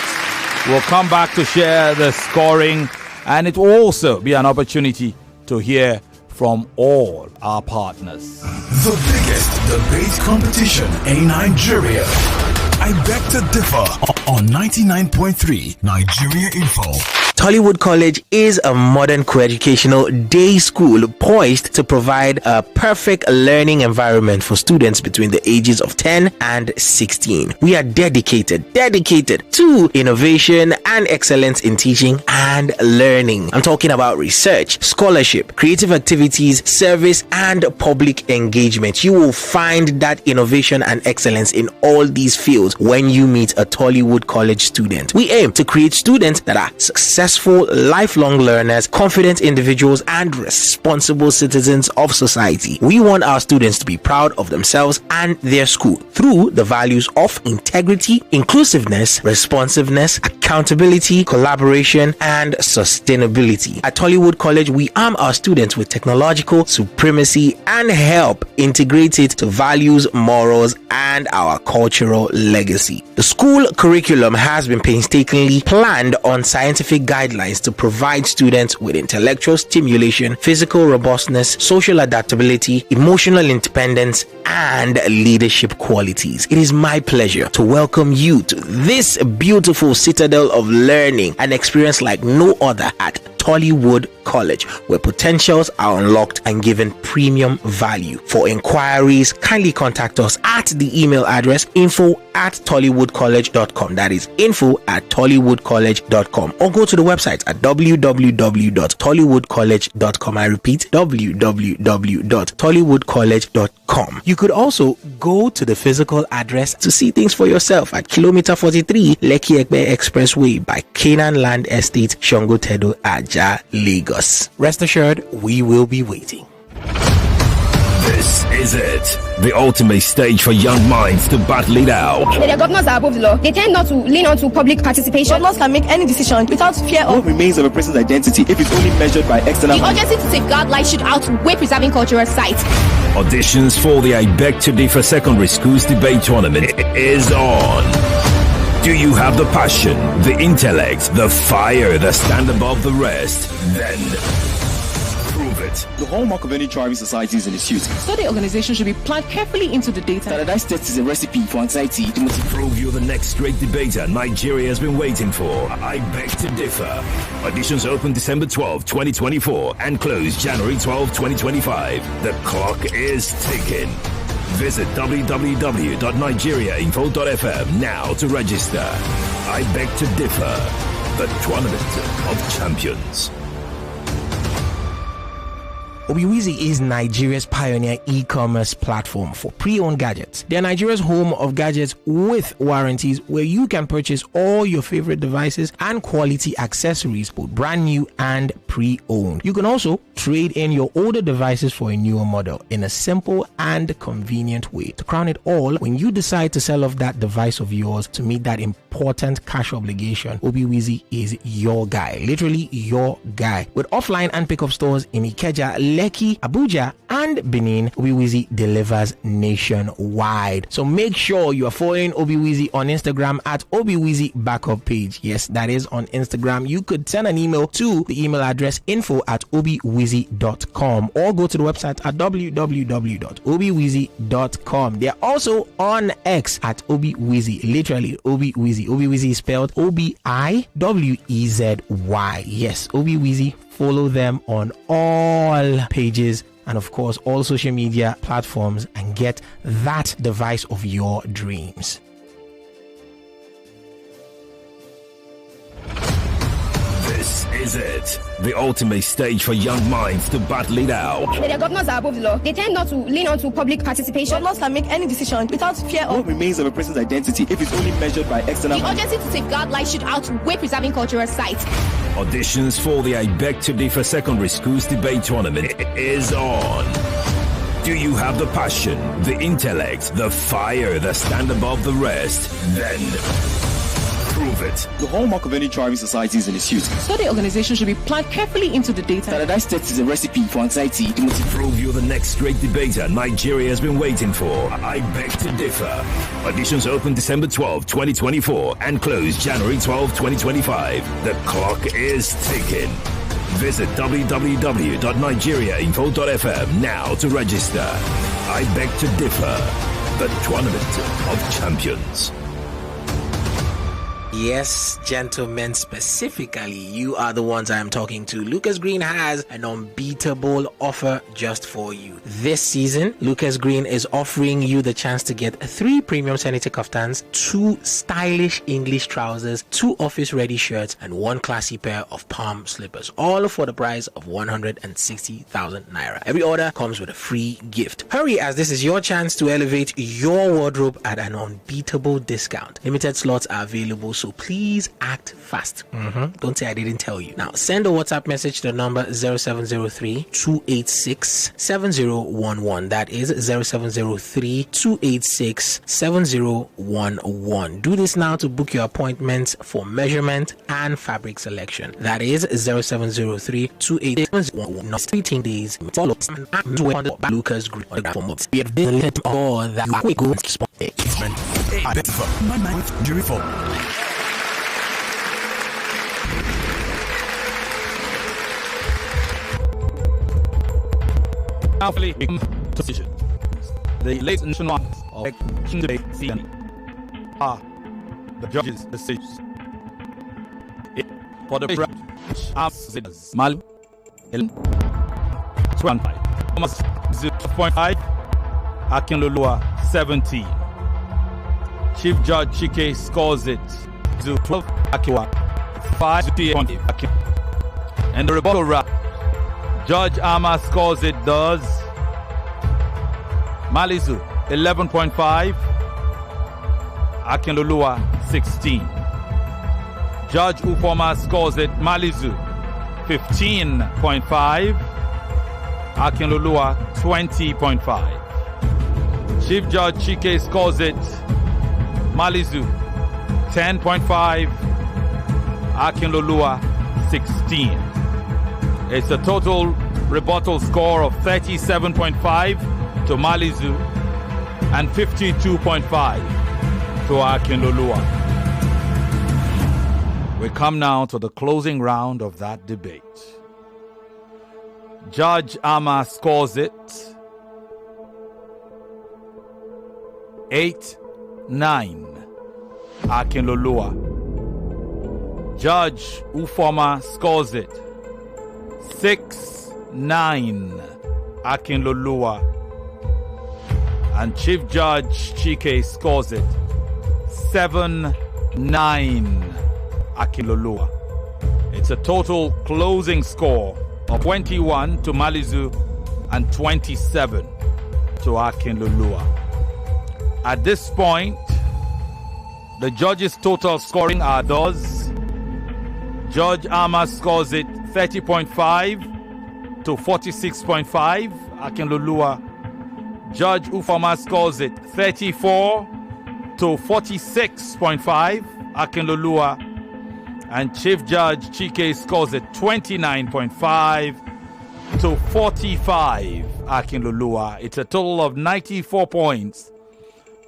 We'll come back to share the scoring, and it will also be an opportunity to hear from all our partners. The biggest debate competition in Nigeria. I beg to differ on 99.3 Nigeria Info. Tollywood College is a modern co-educational day school poised to provide a perfect learning environment for students between the ages of 10 and 16. We are dedicated to innovation and excellence in teaching and learning. I'm talking about research, scholarship, creative activities, service, and public engagement. You will find that innovation and excellence in all these fields when you meet a Tollywood College student. We aim to create students that are successful, lifelong learners, confident individuals, and responsible citizens of society. We want our students to be proud of themselves and their school through the values of integrity, inclusiveness, responsiveness, accountability, collaboration, and sustainability. At Tollywood College, we arm our students with technological supremacy and help integrate it to values, morals, and our cultural legacy. The school curriculum has been painstakingly planned on scientific guidelines to provide students with intellectual stimulation, physical robustness, social adaptability, emotional independence, and leadership qualities. It is my pleasure to welcome you to this beautiful citadel of learning, an experience like no other at Tollywood College, where potentials are unlocked and given premium value. For inquiries, kindly contact us at the email address info@tollywoodcollege.com. That is info@tollywoodcollege.com, or go to the website at www.tollywoodcollege.com. I repeat, www.tollywoodcollege.com. You could also go to the physical address to see things for yourself at kilometer 43 Lekki Egbe Expressway by Canaan Land Estate, Shongotedo, Aja, Lagos. Rest assured, we will be waiting. This is it. The ultimate stage for young minds to battle it out. The governors are above the law. They tend not to lean on to public participation. Governors can make any decision without fear of what remains of a person's identity if it's only measured by external. The urgency to safeguard life should outweigh preserving cultural sites. Auditions for the I Beg to Differ Secondary Schools Debate Tournament is on. Do you have the passion, the intellect, the fire that stand above the rest? Then prove it. The hallmark of any thriving society is in its youth. Study organization should be planned carefully into the data. Standardized tests is a recipe for anxiety. Prove you're the next great debater Nigeria has been waiting for. I Beg to Differ. Auditions open December 12, 2024 and close January 12, 2025. The clock is ticking. Visit www.nigeriainfo.fm now to register. I Beg to Differ, the Tournament of Champions. Obiwizi is Nigeria's pioneer e-commerce platform for pre-owned gadgets. They are Nigeria's home of gadgets with warranties, where you can purchase all your favorite devices and quality accessories, both brand new and pre-owned. You can also trade in your older devices for a newer model in a simple and convenient way. To crown it all, when you decide to sell off that device of yours to meet that important cash obligation, Obiwizi is your guy. Literally your guy. With offline and pickup stores in Ikeja, Lekki, Abuja, and Benin, Obiwizi delivers nationwide. So make sure you are following Obiwizi on Instagram at Obiwizi Backup Page. Yes, that is on Instagram. You could send an email to the email address info@obiwizi.com, or go to the website at www.obiwizi.com. They are also on X at Obiwizi. Literally Obiwizi. Obiwizi is spelled Obiwezi. Yes, Obiwizi. Follow them on all pages and of course all social media platforms and get that device of your dreams. This is it. The ultimate stage for young minds to battle it out. The governors are above the law. They tend not to lean on to public participation. Governors can make any decision without fear of what remains of a person's identity if it's only measured by external. The urgency to safeguard life should outweigh preserving cultural sites. Auditions for the I Beg to Differ Secondary Schools Debate Tournament is on. Do you have the passion, the intellect, the fire that stand above the rest? Then prove it. The hallmark of any thriving society is in its youth. Study organization should be planned carefully into the data. Standardized tests is a recipe for anxiety. Prove you're the next great debater Nigeria has been waiting for. I Beg to Differ. Auditions open December 12, 2024 and close January 12, 2025. The clock is ticking. Visit www.nigeriainfo.fm now to register. I Beg to Differ, the Tournament of Champions. Yes, gentlemen, specifically, you are the ones I am talking to. Lucas Green has an unbeatable offer just for you. This season, Lucas Green is offering you the chance to get 3 premium Senator kaftans, 2 stylish English trousers, 2 office-ready shirts, and 1 classy pair of palm slippers, all for the price of 160,000 naira. Every order comes with a free gift. Hurry, as this is your chance to elevate your wardrobe at an unbeatable discount. Limited slots are available, so please act fast. Don't say I didn't tell you. Now, send a WhatsApp message to the number 0703-286-7011. That is 0703-286-7011. Do this now to book your appointments for measurement and fabric selection. That is 0703-286-7011. Not 13 days. Follow Lucas Green. We have been all that quick go spot. Decision. The late national of election debate season are the judges' decisions. For the Malizu 25. 0.5. Akinloluwa 17. Chief Judge Chike scores it 12. Akiwa 5. And the rebuttal round, Judge Ama scores it does Malizu 11.5. Akinloluwa 16. Judge Ufoma scores it Malizu 15.5. Akinloluwa 20.5. Chief Judge Chike scores it Malizu 10.5. Akinloluwa 16. It's a total rebuttal score of 37.5 to Malizu and 52.5 to Akinloluwa. We come now to the closing round of that debate. Judge Ama scores it 8-9. Akinloluwa. Judge Ufoma scores it 6-9. Akinloluwa. And Chief Judge Chike scores it 7-9. Akinloluwa. It's a total closing score of 21 to Malizu and 27 to Akinloluwa. At this point, the judges' total scoring are those. Judge Ama scores it 30.5 to 46.5. Akinloluwa. Judge Ufoma scores it 34 to 46.5. Akinloluwa. And Chief Judge Chike scores it 29.5 to 45. Akinloluwa. It's a total of 94 points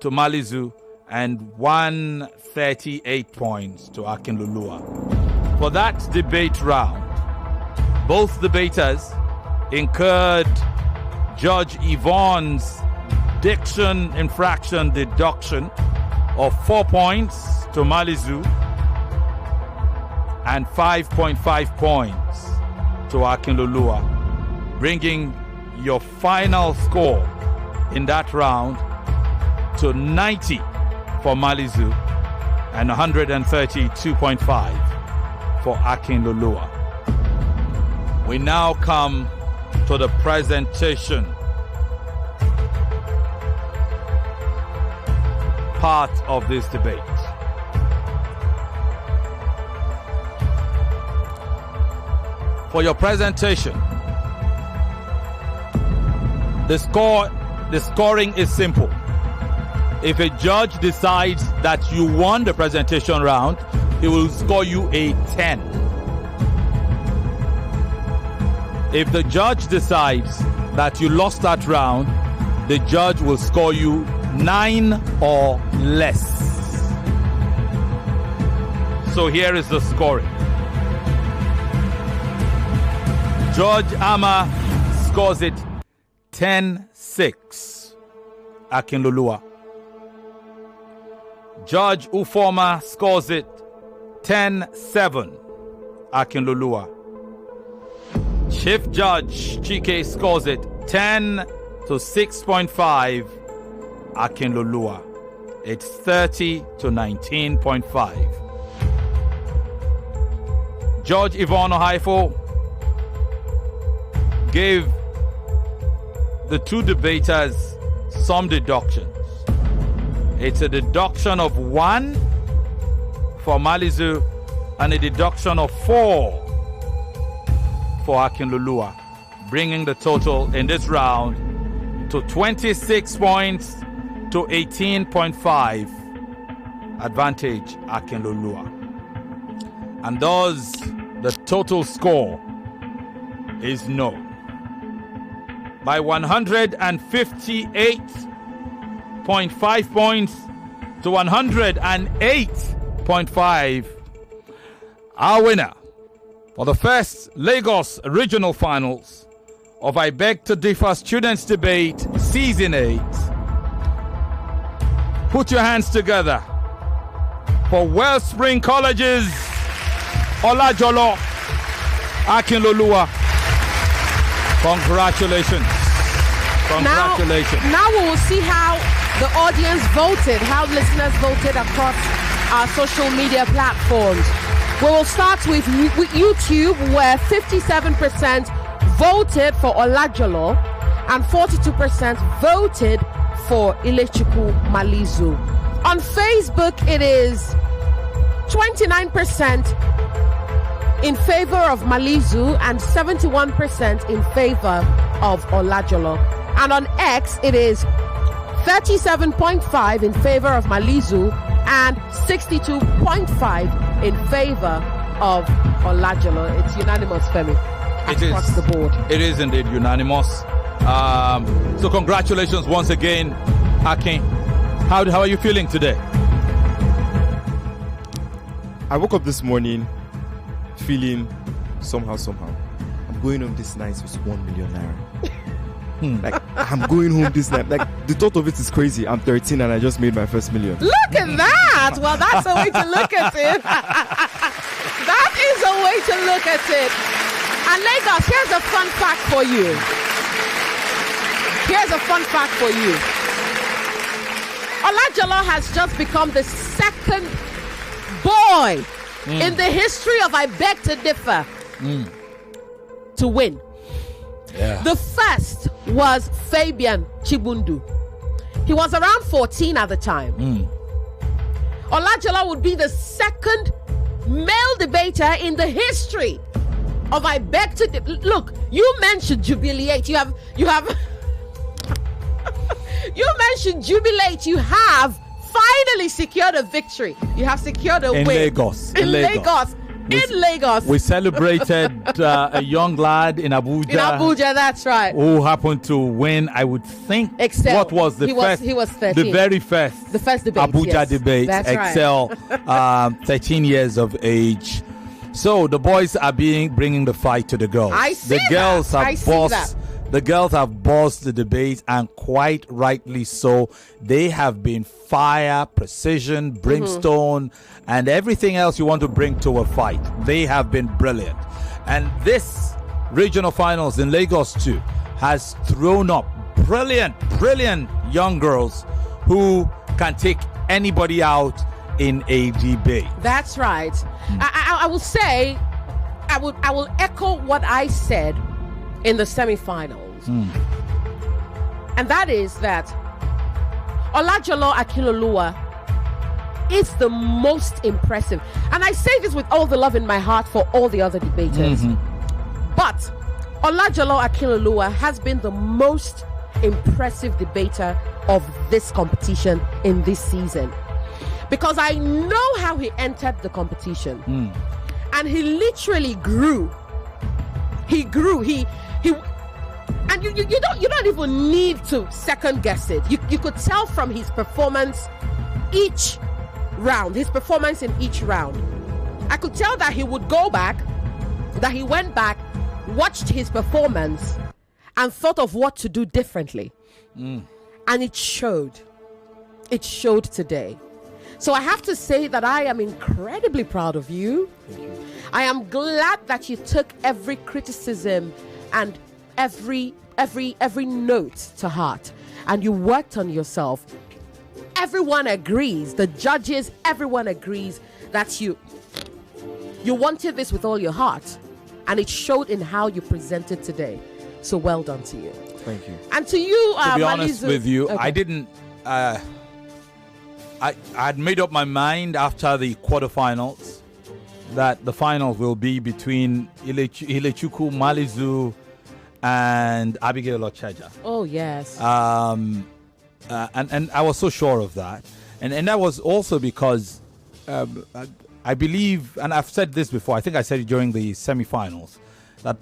to Malizu and 138 points to Akinloluwa. For that debate round, both debaters incurred Judge Yvonne's diction infraction deduction of 4 points to Malizu and 5.5 points to Akinloluwa, bringing your final score in that round to 90 for Malizu and 132.5 for Akinloluwa. We now come to the presentation part of this debate. For your presentation, the scoring is simple. If a judge decides that you won the presentation round, he will score you a 10. If the judge decides that you lost that round, the judge will score you 9 or less. So here is the scoring. Judge Ama scores it 10-6. Akinloluwa. Judge Ufoma scores it 10-7. Akinloluwa. Chief Judge Chike scores it 10 to 6.5. Akinloluwa. It's 30 to 19.5. Judge Yvonne Okhaifo gave the two debaters some deductions. It's a deduction of 1 for Malizu and a deduction of 4 for Akinloluwa, bringing the total in this round to 26 points to 18.5. Advantage Akinloluwa. And thus the total score is no. By 158.5 points to 108.5. Our winner for the first Lagos Regional Finals of I Beg to Differ Students Debate Season 8. Put your hands together for Wellspring College's Olajolo Akinloluwa. Congratulations. Congratulations. Now we will see how the audience voted, how listeners voted across our social media platforms. We will start with YouTube, where 57% voted for Olajolo and 42% voted for Ilechukwu Malizu. On Facebook, it is 29% in favor of Malizu and 71% in favor of Olajolo. And on X, it is 37.5 in favor of Malizu and 62.5 in favor of Olajolo. It's unanimous, Femi, across the board. It is indeed unanimous. So congratulations once again, Akin. How are you feeling today? I woke up this morning feeling somehow. I'm going home this night with 1 million naira. Like, I'm going home this night. Like, the thought of it is crazy. I'm 13 and I just made my first million. Look at that. Well, that's a way to look at it. That is a way to look at it. And Lagos, here's a fun fact for you. Olajolo has just become the second boy in the history of I Beg to Differ to win. Yeah. The first was Fabian Chibundu. He was around 14 at the time. Olajolo would be the second male debater in the history of I Beg to Differ. Look, you mentioned jubilate. You have you mentioned jubilate. You have finally secured a victory. You have secured a win. In Lagos. We celebrated a young lad in Abuja. In Abuja, that's right. Who happened to win, I would think. Excel. What was the first? He was 13. The very first. The first debate. Abuja debate. That's Excel. Right. 13 years of age. So the boys are bringing the fight to the girls. I see the girls that. have bossed. The girls have bossed the debate, and quite rightly so. They have been fire, precision, brimstone, and everything else you want to bring to a fight. They have been brilliant. And this regional finals in Lagos too has thrown up brilliant young girls who can take anybody out in a debate. That's right. I will say, I will echo what I said in the semi-finals. And that is that Olajolo Akinloluwa is the most impressive. And I say this with all the love in my heart for all the other debaters. But Olajolo Akinloluwa has been the most impressive debater of this competition in this season. Because I know how he entered the competition. And he literally grew. He grew. And you don't even need to second guess it. You could tell from his performance each round, his performance in each round. I could tell that he would go back, that he went back, watched his performance, and thought of what to do differently. And it showed. It showed today. So I have to say that I am incredibly proud of you. I am glad that you took every criticism and every note to heart, and you worked on yourself. Everyone agrees, the judges, everyone agrees that you wanted this with all your heart, and it showed in how you presented today. So well done to you. Thank you. And to you, to be honest Malizu, with you, okay. I didn't. I had made up my mind after the quarterfinals that the final will be between Ilechukwu, Malizu, and Abigail Ochaja. Oh yes. And I was so sure of that, and that was also because I believe, and I've said this before. I think I said it during the semi-finals that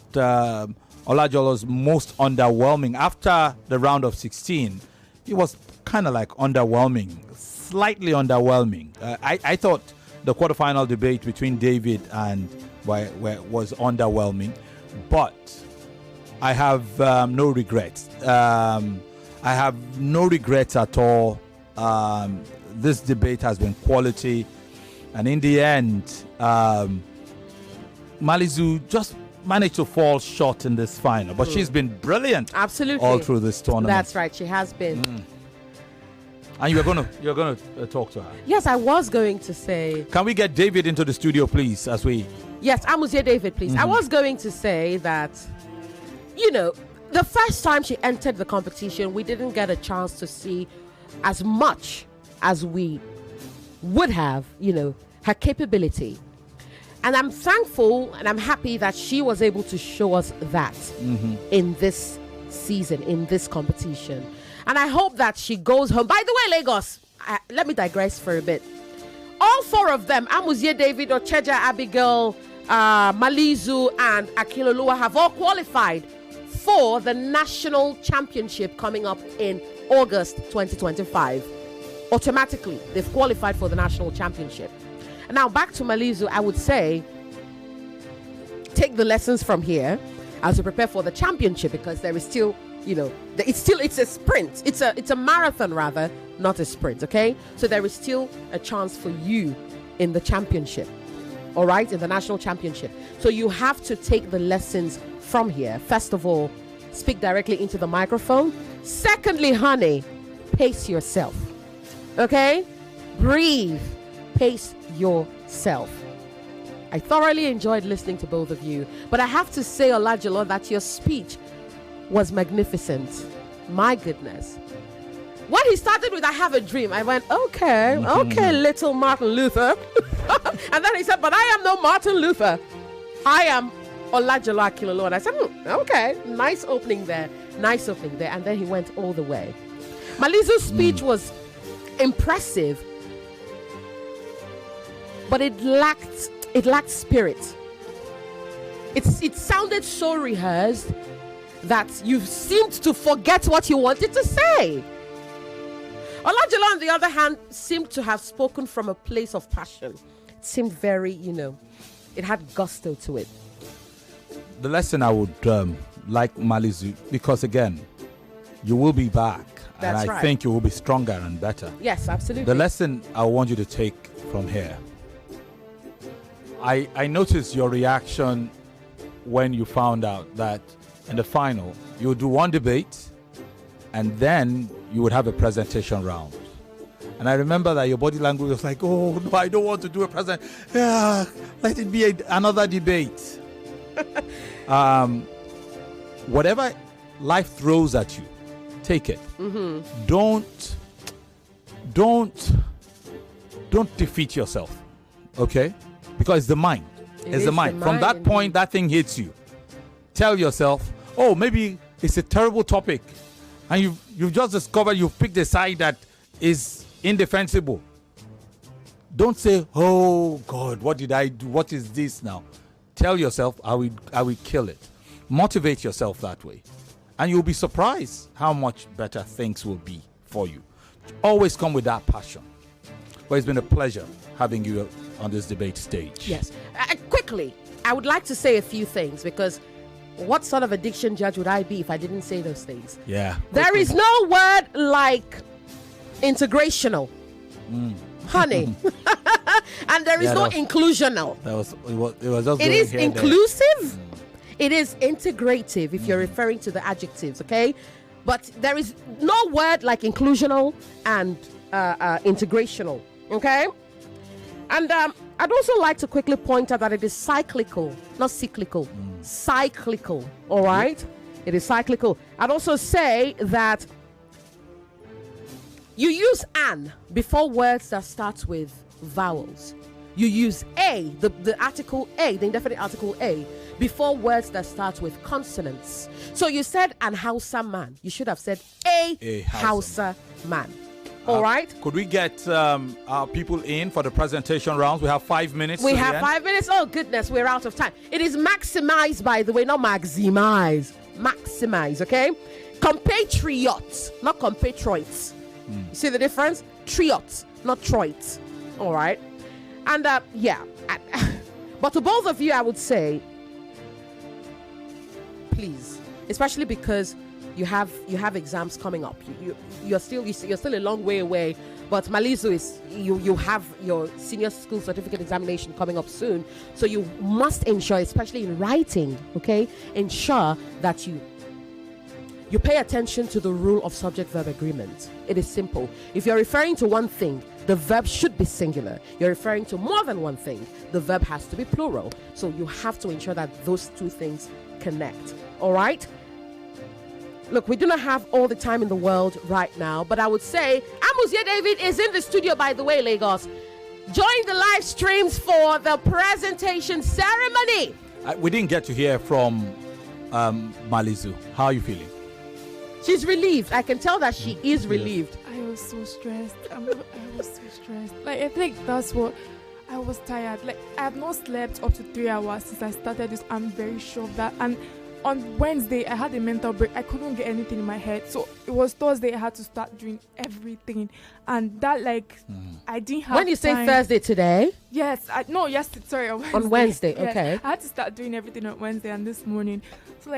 Olajolo's most underwhelming after the round of 16. He was kind of like underwhelming, slightly underwhelming. I thought the quarterfinal debate between David and was underwhelming, but I have no regrets. I have no regrets at all. This debate has been quality, and in the end, Malizu just managed to fall short in this final, but she's been brilliant. Absolutely. All through this tournament. That's right. She has been. And you're gonna talk to her. Yes, I was going to say. Can we get David into the studio, please, as we... Yes, Amuzie David, please. I was going to say that, the first time she entered the competition, we didn't get a chance to see as much as we would have, her capability. And I'm thankful and I'm happy that she was able to show us that in this season, in this competition. And I hope that she goes home. By the way, Lagos, let me digress for a bit. All four of them, Amuzie David, Ocheja, Abigail, Malizu, and Akinloluwa, have all qualified for the national championship coming up in August 2025. Automatically, they've qualified for the national championship. And now back to Malizu, I would say, take the lessons from here as you prepare for the championship, because there is still, it's a sprint. It's a marathon rather, not a sprint, okay? So there is still a chance for you in the championship, all right? In the national championship. So you have to take the lessons from here. First of all, speak directly into the microphone. Secondly, honey, pace yourself, okay? Breathe, pace yourself. I thoroughly enjoyed listening to both of you, but I have to say, Olajolo, that your speech was magnificent. My goodness. When he started with I have a dream, I went, okay, little Martin Luther. And then he said, but I am no Martin Luther. I am Olajolo Akinloluwa. And I said, okay, nice opening there. And then he went all the way. Malizu's speech was impressive, but it lacked spirit. It sounded so rehearsed that you seemed to forget what you wanted to say. Olajolo, on the other hand, seemed to have spoken from a place of passion. It seemed very, it had gusto to it. The lesson I would like Malizu, because again, you will be back. That's and I right. think you will be stronger and better. Yes, absolutely. The lesson I want you to take from here. I noticed your reaction when you found out that in the final, you would do one debate and then you would have a presentation round. And I remember that your body language was like, oh, no, I don't want to do a present. Yeah, let it be another debate. Whatever life throws at you, take it. Don't defeat yourself, okay? Because it's the mind. It's the mind. From that point, that thing hits you. Tell yourself, oh, maybe it's a terrible topic, and you've just discovered you've picked a side that is indefensible. Don't say, oh God, what did I do? What is this now? Tell yourself, I will kill it. Motivate yourself that way, and you'll be surprised how much better things will be for you. Always come with that passion. But it's been a pleasure having you on this debate stage. Yes. Quickly, I would like to say a few things, because what sort of addiction judge would I be if I didn't say those things? Yeah. There is no word like integrational, honey. And there is no inclusional. It was just it is here inclusive. It is integrative if you're referring to the adjectives, okay? But there is no word like inclusional and integrational, okay? And I'd also like to quickly point out that it is cyclical, not cyclical. Cyclical, all right? It is cyclical. I'd also say that you use an before words that start with vowels. You use a, the article a, the indefinite article a, before words that start with consonants. So you said an Hausa man. You should have said a Hausa man. All right. Could we get our people in for the presentation rounds? We have 5 minutes. We have 5 minutes. Oh, goodness. We're out of time. It is maximized, by the way, not maximize. Maximize, okay? Compatriots, not compatriots. You see the difference? Triots, not troits. All right. And, yeah. But to both of you, I would say, please, especially because you have exams coming up. You're still a long way away. But Malizu is you have your senior school certificate examination coming up soon. So you must ensure, especially in writing, okay, ensure that you pay attention to the rule of subject-verb agreement. It is simple. If you're referring to one thing, the verb should be singular. You're referring to more than one thing, the verb has to be plural. So you have to ensure that those two things connect. All right? Look, we do not have all the time in the world right now, but I would say Amuzie David is in the studio, by the way, Lagos. Join the live streams for the presentation ceremony. We didn't get to hear from Malizu. How are you feeling? She's relieved. I can tell that she is relieved. I was so stressed. I was so stressed. Like, I think that's what I was tired. Like, I have not slept up to 3 hours since I started this. I'm very sure of that. And on Wednesday, I had a mental break. I couldn't get anything in my head. So it was Thursday, I had to start doing everything. And that, I didn't have When you say time. Thursday today? Yes. Sorry. On Wednesday, Yes. okay. I had to start doing everything on Wednesday and this morning. So,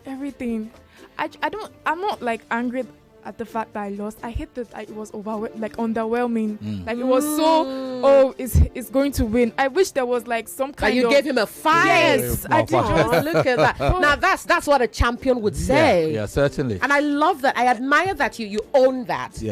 everything. I'm not, angry at the fact that I lost. I hate that it was underwhelming. It was so, it's going to win. I wish there was some kind of... You gave him a 5. Yes, I did. Oh, look at that. Now that's what a champion would say. Yeah, certainly. And I love that. I admire that you own that. Yeah.